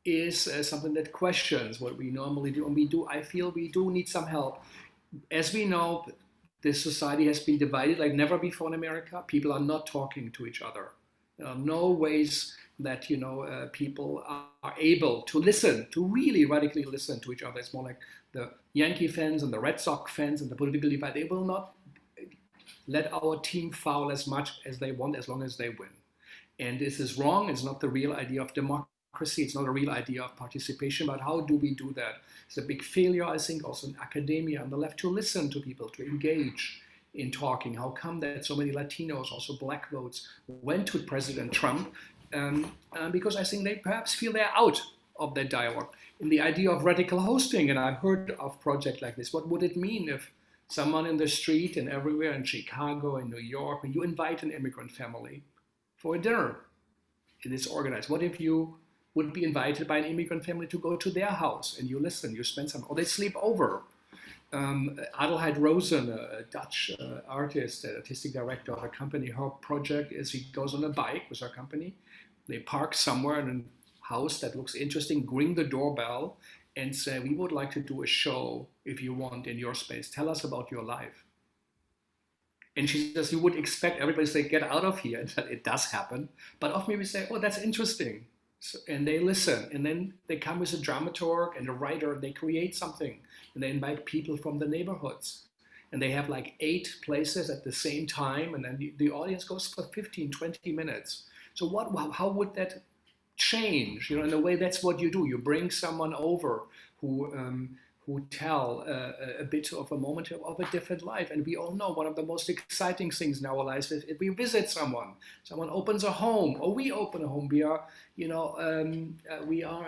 A: is something that questions what we normally do. And I feel we do need some help. As we know, this society has been divided like never before in America. People are not talking to each other. There are no ways that people are able to listen, to really radically listen to each other. It's more like the Yankee fans and the Red Sox fans and the political divide. They will not let our team foul as much as they want as long as they win. And this is wrong. It's not the real idea of democracy. It's not a real idea of participation. But how do we do that? It's a big failure, I think, also in academia on the left to listen to people, to engage in talking. How come that so many Latinos, also black votes, went to President Trump? Because I think they perhaps feel they're out of that dialogue. In the idea of radical hosting, and I've heard of projects like this, what would it mean if someone in the street and everywhere in Chicago, in New York, when you invite an immigrant family for a dinner, it is organized. What if you would be invited by an immigrant family to go to their house and you listen, you spend some, or they sleep over? Adelheid Rosen, a Dutch artist, artistic director of a company, her project is he goes on a bike with her company. They park somewhere in a house that looks interesting, ring the doorbell, and say, we would like to do a show if you want in your space. Tell us about your life. And she says, you would expect everybody to say, get out of here. And it does happen. But often we say, oh, that's interesting. So, and they listen. And then they come with a dramaturg and a writer. And they create something. And they invite people from the neighborhoods. And they have like 8 places at the same time. And then the audience goes for 15, 20 minutes. So how would that change? In a way, that's what you do. You bring someone over who tell a bit of a moment of a different life. And we all know one of the most exciting things in our lives is if we visit someone opens a home, or we open a home, we are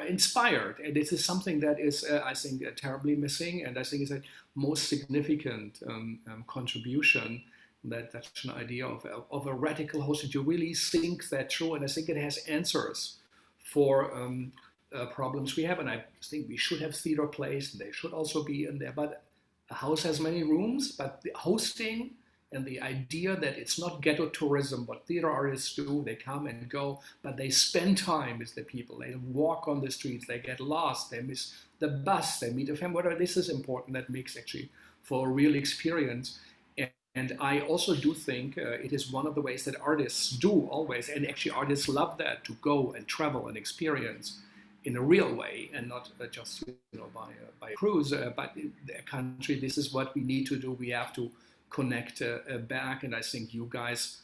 A: inspired. And this is something that is, I think, terribly missing. And I think is a most significant contribution that that's an idea of a radical host to really think that through. And I think it has answers for problems we have, and I think we should have theater plays, and they should also be in there. But a house has many rooms, but the hosting and the idea that it's not ghetto tourism, what theater artists do, they come and go, but they spend time with the people, they walk on the streets, they get lost, they miss the bus, they meet a family, whatever. This is important, that makes actually for a real experience. And I also do think it is one of the ways that artists do always, and actually artists love that, to go and travel and experience in a real way, and not just by a cruise, but in a country. This is what we need to do. We have to connect back, and I think you guys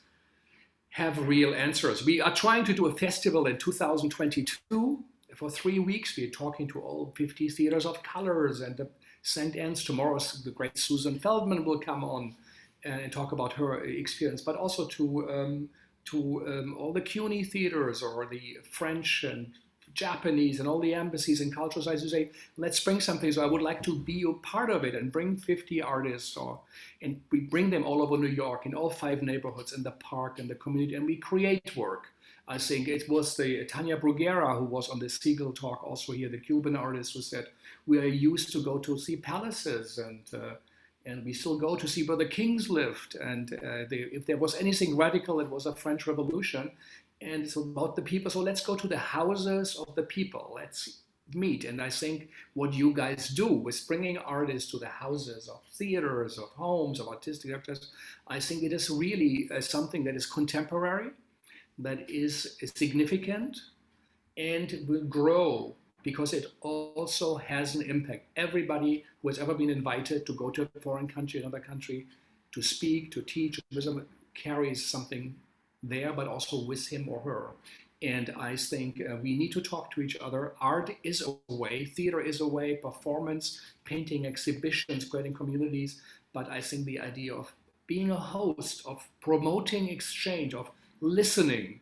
A: have real answers. We are trying to do a festival in 2022 for 3 weeks. We are talking to all 50 theaters of colors and the St. Anne's. Tomorrow, the great Susan Feldman will come on and talk about her experience, but also to all the CUNY theaters, or the French and Japanese and all the embassies and cultural sites, who say, let's bring something. So I would like to be a part of it and bring 50 artists, and we bring them all over New York, in all 5 neighborhoods, in the park, and the community, and we create work. I think it was the Tanya Bruguera who was on the Segal talk also here, the Cuban artist, who said, we are used to go to see palaces, and we still go to see where the kings lived. And if there was anything radical, it was a French Revolution. And it's about the people. So let's go to the houses of the people. Let's meet. And I think what you guys do with bringing artists to the houses of theaters, of homes, of artistic directors, I think it is really something that is contemporary, that is significant, and will grow, because it also has an impact. Everybody who has ever been invited to go to a foreign country, another country, to speak, to teach, carries something there, but also with him or her. And I think we need to talk to each other. Art is a way, theater is a way, performance, painting, exhibitions, creating communities. But I think the idea of being a host, of promoting exchange, of listening,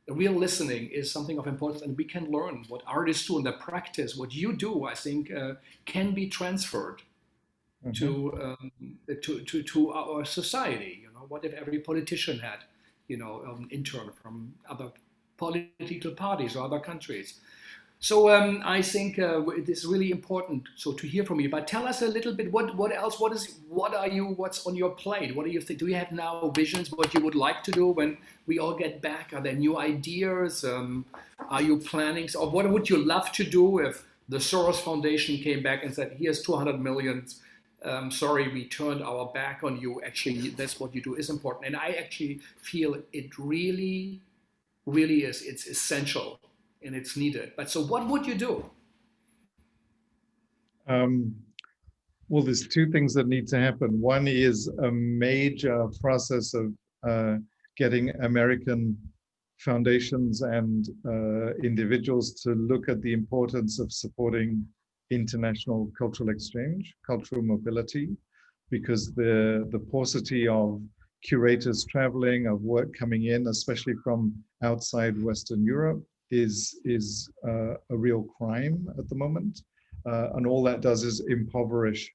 A: real listening is something of importance. And we can learn what artists do in their practice. What you do, I think, can be transferred to our society. You know, what if every politician had, intern from other political parties or other countries? So I think it is really important to hear from you. But tell us a little bit. What else? What's on your plate? What do you think? Do you have now visions? What you would like to do when we all get back? Are there new ideas? Are you planning? Or what would you love to do if the Soros Foundation came back and said, "Here's 200 million. Sorry, we turned our back on you. Actually, that's what you do is important." And I actually feel it really, really is. It's essential and it's needed. But so what would you do?
C: Well, there's two things that need to happen. One is a major process of getting American foundations and individuals to look at the importance of supporting international cultural exchange, cultural mobility, because the paucity of curators traveling, of work coming in, especially from outside Western Europe, is a real crime at the moment. And all that does is impoverish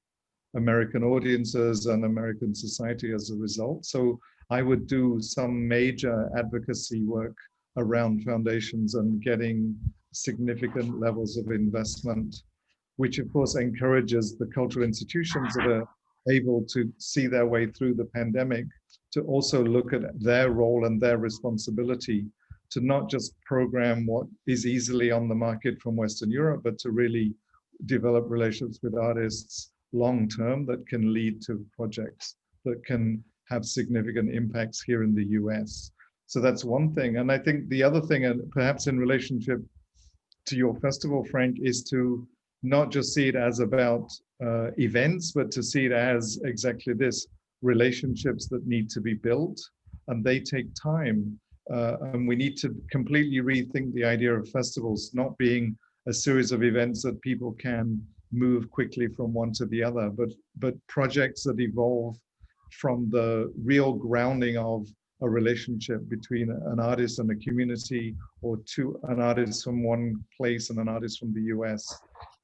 C: American audiences and American society as a result. So I would do some major advocacy work around foundations and getting significant levels of investment, which of course encourages the cultural institutions that are able to see their way through the pandemic to also look at their role and their responsibility to not just program what is easily on the market from Western Europe, but to really develop relations with artists long-term that can lead to projects that can have significant impacts here in the US. So that's one thing. And I think the other thing, and perhaps in relationship to your festival, Frank, is to not just see it as about events, but to see it as exactly this, relationships that need to be built, and they take time. And we need to completely rethink the idea of festivals not being a series of events that people can move quickly from one to the other, but projects that evolve from the real grounding of a relationship between an artist and a community, or to an artist from one place and an artist from the US,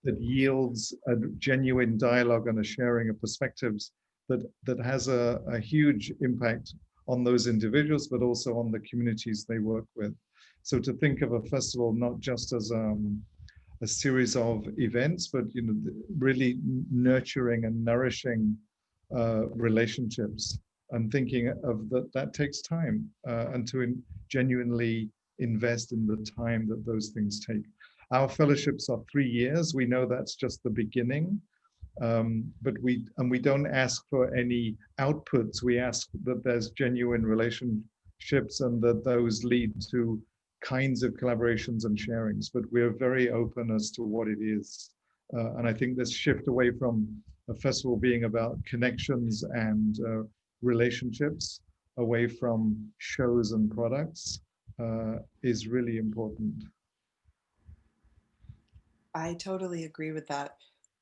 C: that yields a genuine dialogue and a sharing of perspectives that has a huge impact on those individuals, but also on the communities they work with. So to think of a festival not just as a series of events, but really nurturing and nourishing relationships, and thinking of that takes time, and to genuinely invest in the time that those things take. Our fellowships are 3 years. We know that's just the beginning. But we don't ask for any outputs. We ask that there's genuine relationships and that those lead to kinds of collaborations and sharings. But we're very open as to what it is. And I think this shift away from a festival being about connections and relationships, away from shows and products, is really important.
B: I totally agree with that.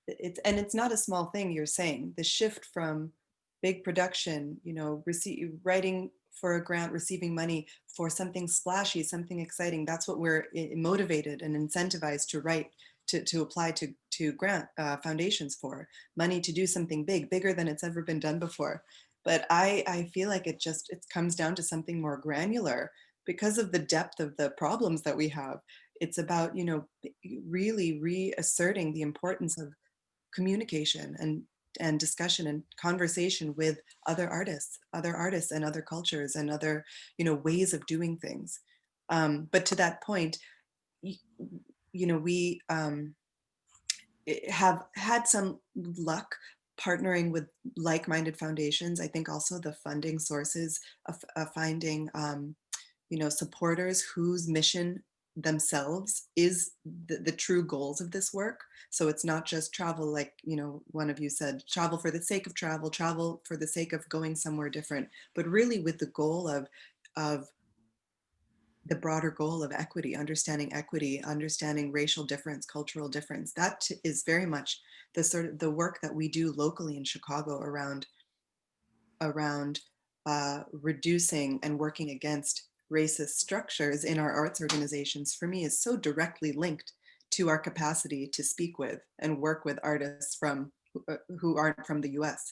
B: It's not a small thing you're saying. The shift from big production, writing for a grant, receiving money for something splashy, something exciting. That's what we're motivated and incentivized to write, to apply to grant foundations for. Money to do something bigger than it's ever been done before. But I feel like it comes down to something more granular because of the depth of the problems that we have. It's about, really reasserting the importance of communication and discussion and conversation with other artists and other cultures and other, ways of doing things. But to that point, we have had some luck partnering with like-minded foundations. I think also the funding sources of finding, supporters whose mission themselves is the true goals of this work. So it's not just travel, like one of you said, travel for the sake of travel for the sake of going somewhere different, but really with the goal of the broader goal of equity, understanding racial difference, cultural difference. That is very much the sort of the work that we do locally in Chicago around reducing and working against racist structures in our arts organizations, for me, is so directly linked to our capacity to speak with and work with artists from who aren't from the US,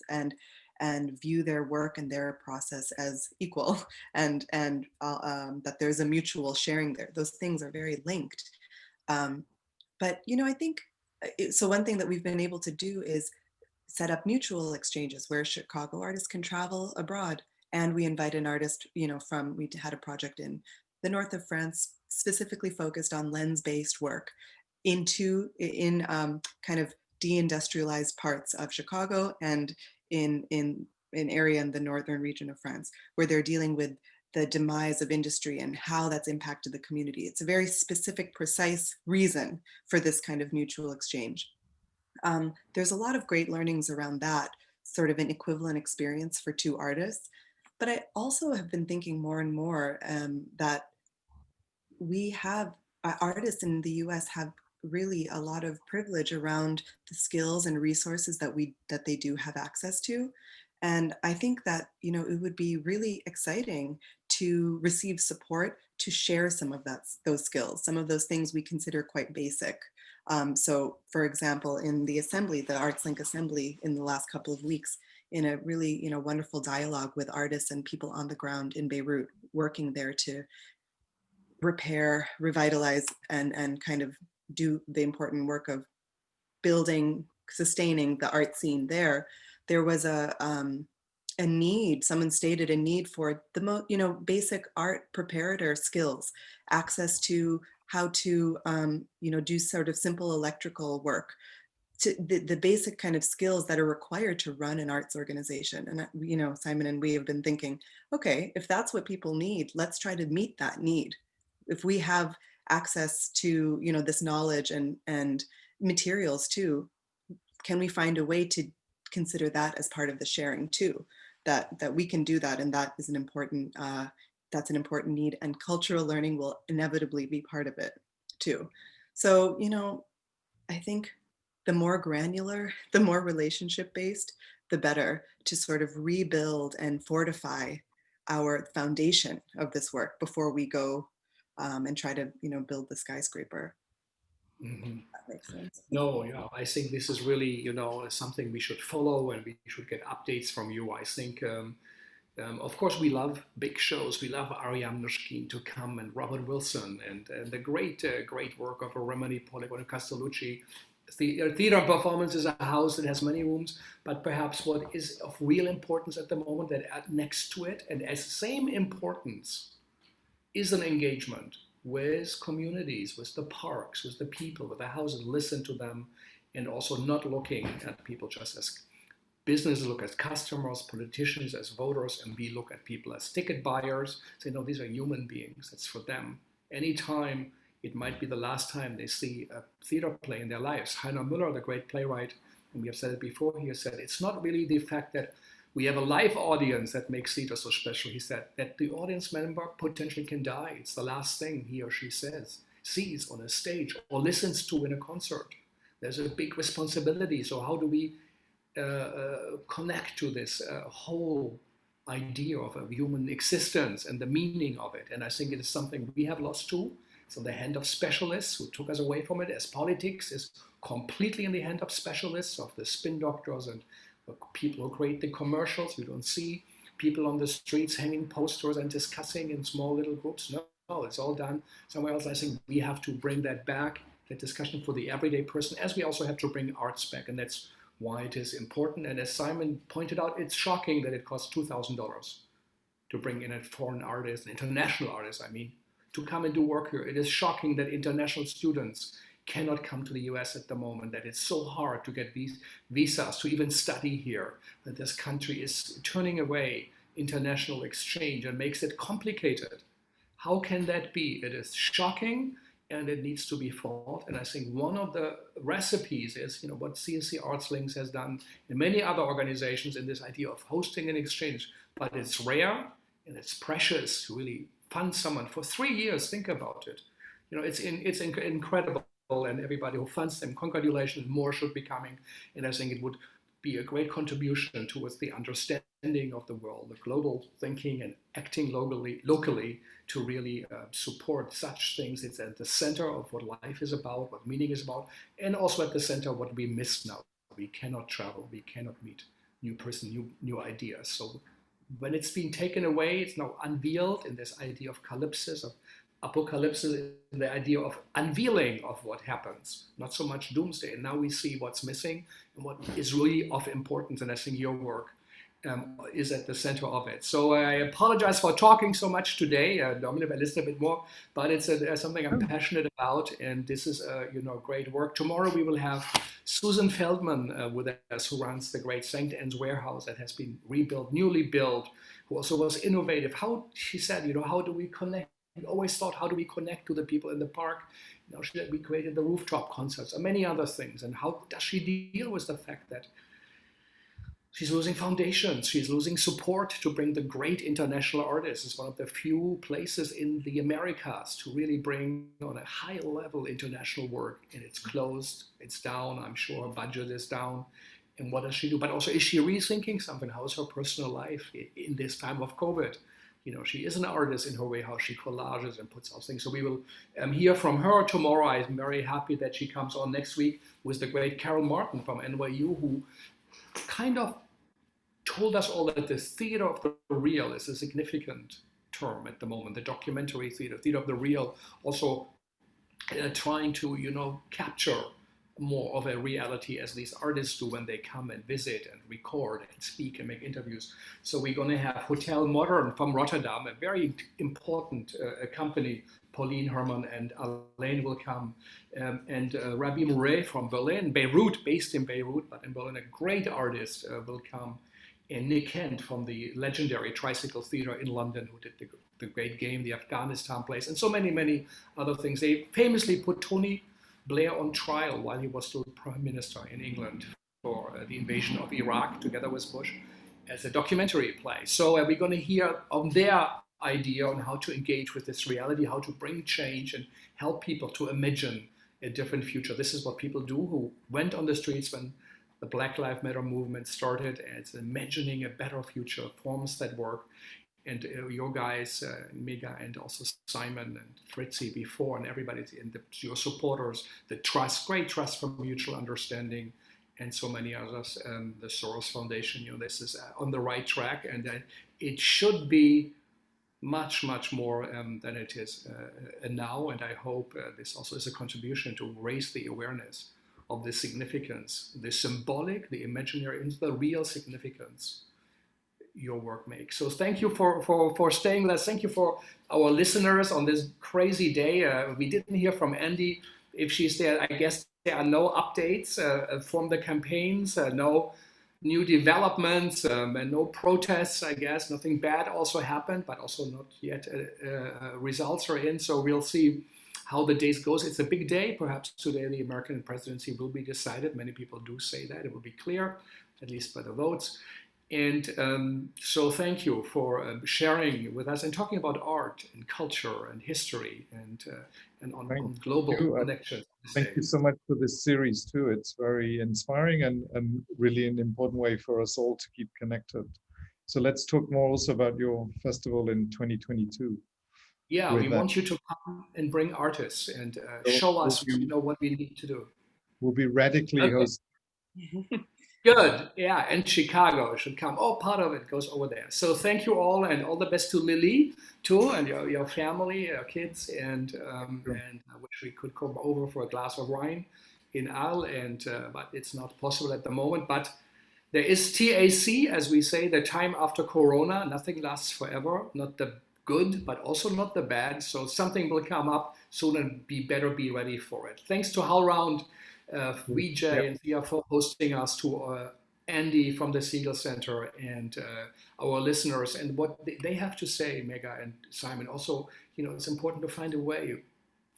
B: and view their work and their process as equal, and that there's a mutual sharing there. Those things are very linked. But I think so. One thing that we've been able to do is set up mutual exchanges where Chicago artists can travel abroad. And we invite an artist, we had a project in the north of France, specifically focused on lens-based work in kind of deindustrialized parts of Chicago, and in an area in the northern region of France, where they're dealing with the demise of industry and how that's impacted the community. It's a very specific, precise reason for this kind of mutual exchange. There's a lot of great learnings around that, sort of an equivalent experience for two artists. But I also have been thinking more and more that we have artists in the US have really a lot of privilege around the skills and resources that they do have access to. And I think that, it would be really exciting to receive support to share some of those skills, some of those things we consider quite basic. So for example, in the assembly, the ArtsLink assembly in the last couple of weeks, in a really, wonderful dialogue with artists and people on the ground in Beirut, working there to repair, revitalize, and kind of do the important work of building, sustaining the art scene there. There was a need, someone stated a need for the basic art preparator skills, access to how to, do sort of simple electrical work, to the basic kind of skills that are required to run an arts organization. And, Simon and we have been thinking, okay, if that's what people need, let's try to meet that need. If we have access to, this knowledge and materials too, can we find a way to consider that as part of the sharing too? That we can do that, and that is an important need, and cultural learning will inevitably be part of it too. So, I think the more granular, the more relationship based, the better, to sort of rebuild and fortify our foundation of this work before we go and try to, build the skyscraper.
A: Mhm.
B: That makes sense.
A: No, yeah, I think this is really, something we should follow, and we should get updates from you. I think, of course, we love big shows. We love Ariam Nushkin to come, and Robert Wilson, and the great work of Remini Polygon Castellucci. The theater performance is a house that has many rooms, but perhaps what is of real importance at the moment, that next to it, and as same importance, is an engagement with communities, with the parks, with the people, with the houses, listen to them, and also not looking at people just as businesses, look at customers, politicians as voters, and we look at people as ticket buyers, say, no, these are human beings, it's for them. Anytime, it might be the last time they see a theater play in their lives. Heiner Müller, the great playwright, and we have said it before, he has said, it's not really the fact that we have a live audience that makes theater so special. He said that the audience member potentially can die. It's the last thing he or she sees on a stage or listens to in a concert. There's a big responsibility. So how do we connect to this whole idea of a human existence and the meaning of it? And I think it is something we have lost too. It's in the hand of specialists who took us away from it, as politics is completely in the hand of specialists, of the spin doctors and people who create the commercials. You don't see people on the streets hanging posters and discussing in small little groups. No, it's all done somewhere else. I think we have to bring that back, that discussion for the everyday person, as we also have to bring arts back. And that's why it is important. And as Simon pointed out, it's shocking that it costs $2,000 to bring in a foreign artist, an international artist, to come and do work here. It is shocking that international students cannot come to the US at the moment, that it's so hard to get these visas to even study here, that this country is turning away international exchange and makes it complicated. How can that be? It is shocking, and it needs to be fought. And I think one of the recipes is, what CCARTsync has done and many other organizations in this idea of hosting an exchange. But it's rare and it's precious to really fund someone for 3 years, think about it. It's incredible, and everybody who funds them, congratulations, more should be coming. And I think it would be a great contribution towards the understanding of the world, the global thinking and acting locally to really support such things. It's at the center of what life is about, what meaning is about, and also at the center of what we miss now. We cannot travel, we cannot meet new person, new ideas. So when it's been taken away, it's now unveiled in this idea of calypsis, of apocalypse, the idea of unveiling of what happens, not so much doomsday. And now we see what's missing and what is really of importance. And I think your work is at the center of it. So I apologize for talking so much today. Normally I listen a bit more, but it's something I'm passionate about. And this is great work. Tomorrow we will have Susan Feldman with us, who runs the great St. Anne's warehouse that has been rebuilt, newly built, who also was innovative. How, she said, how do we connect? We always thought, how do we connect to the people in the park? We created the rooftop concerts and many other things. And how does she deal with the fact that she's losing foundations, she's losing support to bring the great international artists? It's one of the few places in the Americas to really bring on a high level international work, and it's closed, it's down, I'm sure her budget is down. And what does she do? But also, is she rethinking something? How is her personal life in this time of COVID? She is an artist in her way, how she collages and puts out things. So we will hear from her tomorrow. I'm very happy that she comes on next week with the great Carol Martin from NYU, who kind of told us all that the theater of the real is a significant term at the moment. The documentary theater of the real, also trying to, capture more of a reality as these artists do when they come and visit and record and speak and make interviews. So we're going to have Hotel Modern from Rotterdam, a very important company. Pauline Herman and Alain will come, and Rabbi Mouret from Berlin, based in Beirut, but in Berlin, a great artist will come, and Nick Kent from the legendary Tricycle Theatre in London, who did the great game, the Afghanistan place, and so many, many other things. They famously put Tony Blair on trial while he was still Prime Minister in England for the invasion of Iraq together with Bush as a documentary play. So we're going to hear on their idea on how to engage with this reality, how to bring change and help people to imagine a different future. This is what people do who went on the streets when the Black Lives Matter movement started, and it's imagining a better future, forms that work. And your guys, Megha, and also Simon and Fritzi before, and everybody, and your supporters, the trust, great trust for mutual understanding, and so many others, the Soros Foundation, this is on the right track, and it should be much, much more than it is now. And I hope this also is a contribution to raise the awareness of the significance, the symbolic, the imaginary, and the real significance your work makes. So thank you for staying with us. Thank you for our listeners on this crazy day. We didn't hear from Andy if she's there. I guess there are no updates from the campaigns, no new developments, and no protests. I guess nothing bad also happened, but also not yet results are in. So we'll see how the days goes. It's a big day. Perhaps today the American presidency will be decided. Many people do say that. It will be clear, at least by the votes. And so thank you for sharing with us and talking about art and culture and history and on global connections.
C: Thank you so much for this series too. It's very inspiring and really an important way for us all to keep connected. So let's talk more also about your festival in 2022.
A: Yeah, we want you to come and bring artists and show us what we need to do.
C: We'll be radically hosting.
A: Good, yeah, and Chicago should come. Oh, part of it goes over there. So thank you all, and all the best to Lily too, and your family, your kids, and I wish we could come over for a glass of wine in Al, but it's not possible at the moment. But there is TAC, as we say, the time after Corona. Nothing lasts forever. Not the good, but also not the bad. So something will come up soon, and better be ready for it. Thanks to HowlRound. Vijay and Thea for hosting us, to Andy from the Segal Center, and our listeners, and what they have to say, Megha and Simon. Also, it's important to find a way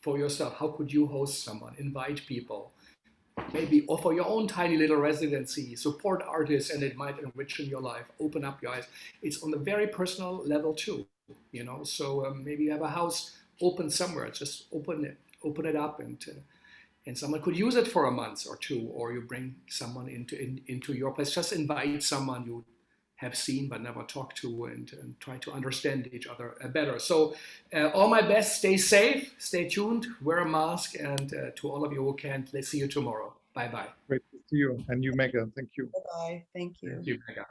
A: for yourself. How could you host someone, invite people, maybe offer your own tiny little residency, support artists, and it might enrich in your life, open up your eyes. It's on a very personal level too. you know. So maybe you have a house open somewhere, just open it up, and someone could use it for a month or two, or you bring someone into your place. Just invite someone you have seen but never talked to, and try to understand each other better. So all my best, stay safe, stay tuned, wear a mask, and to all of you who can't, let's see you tomorrow. Bye-bye.
C: Great to see you. And you, Megha. Thank you.
B: Bye-bye. Thank you.
A: Thank you, Megha.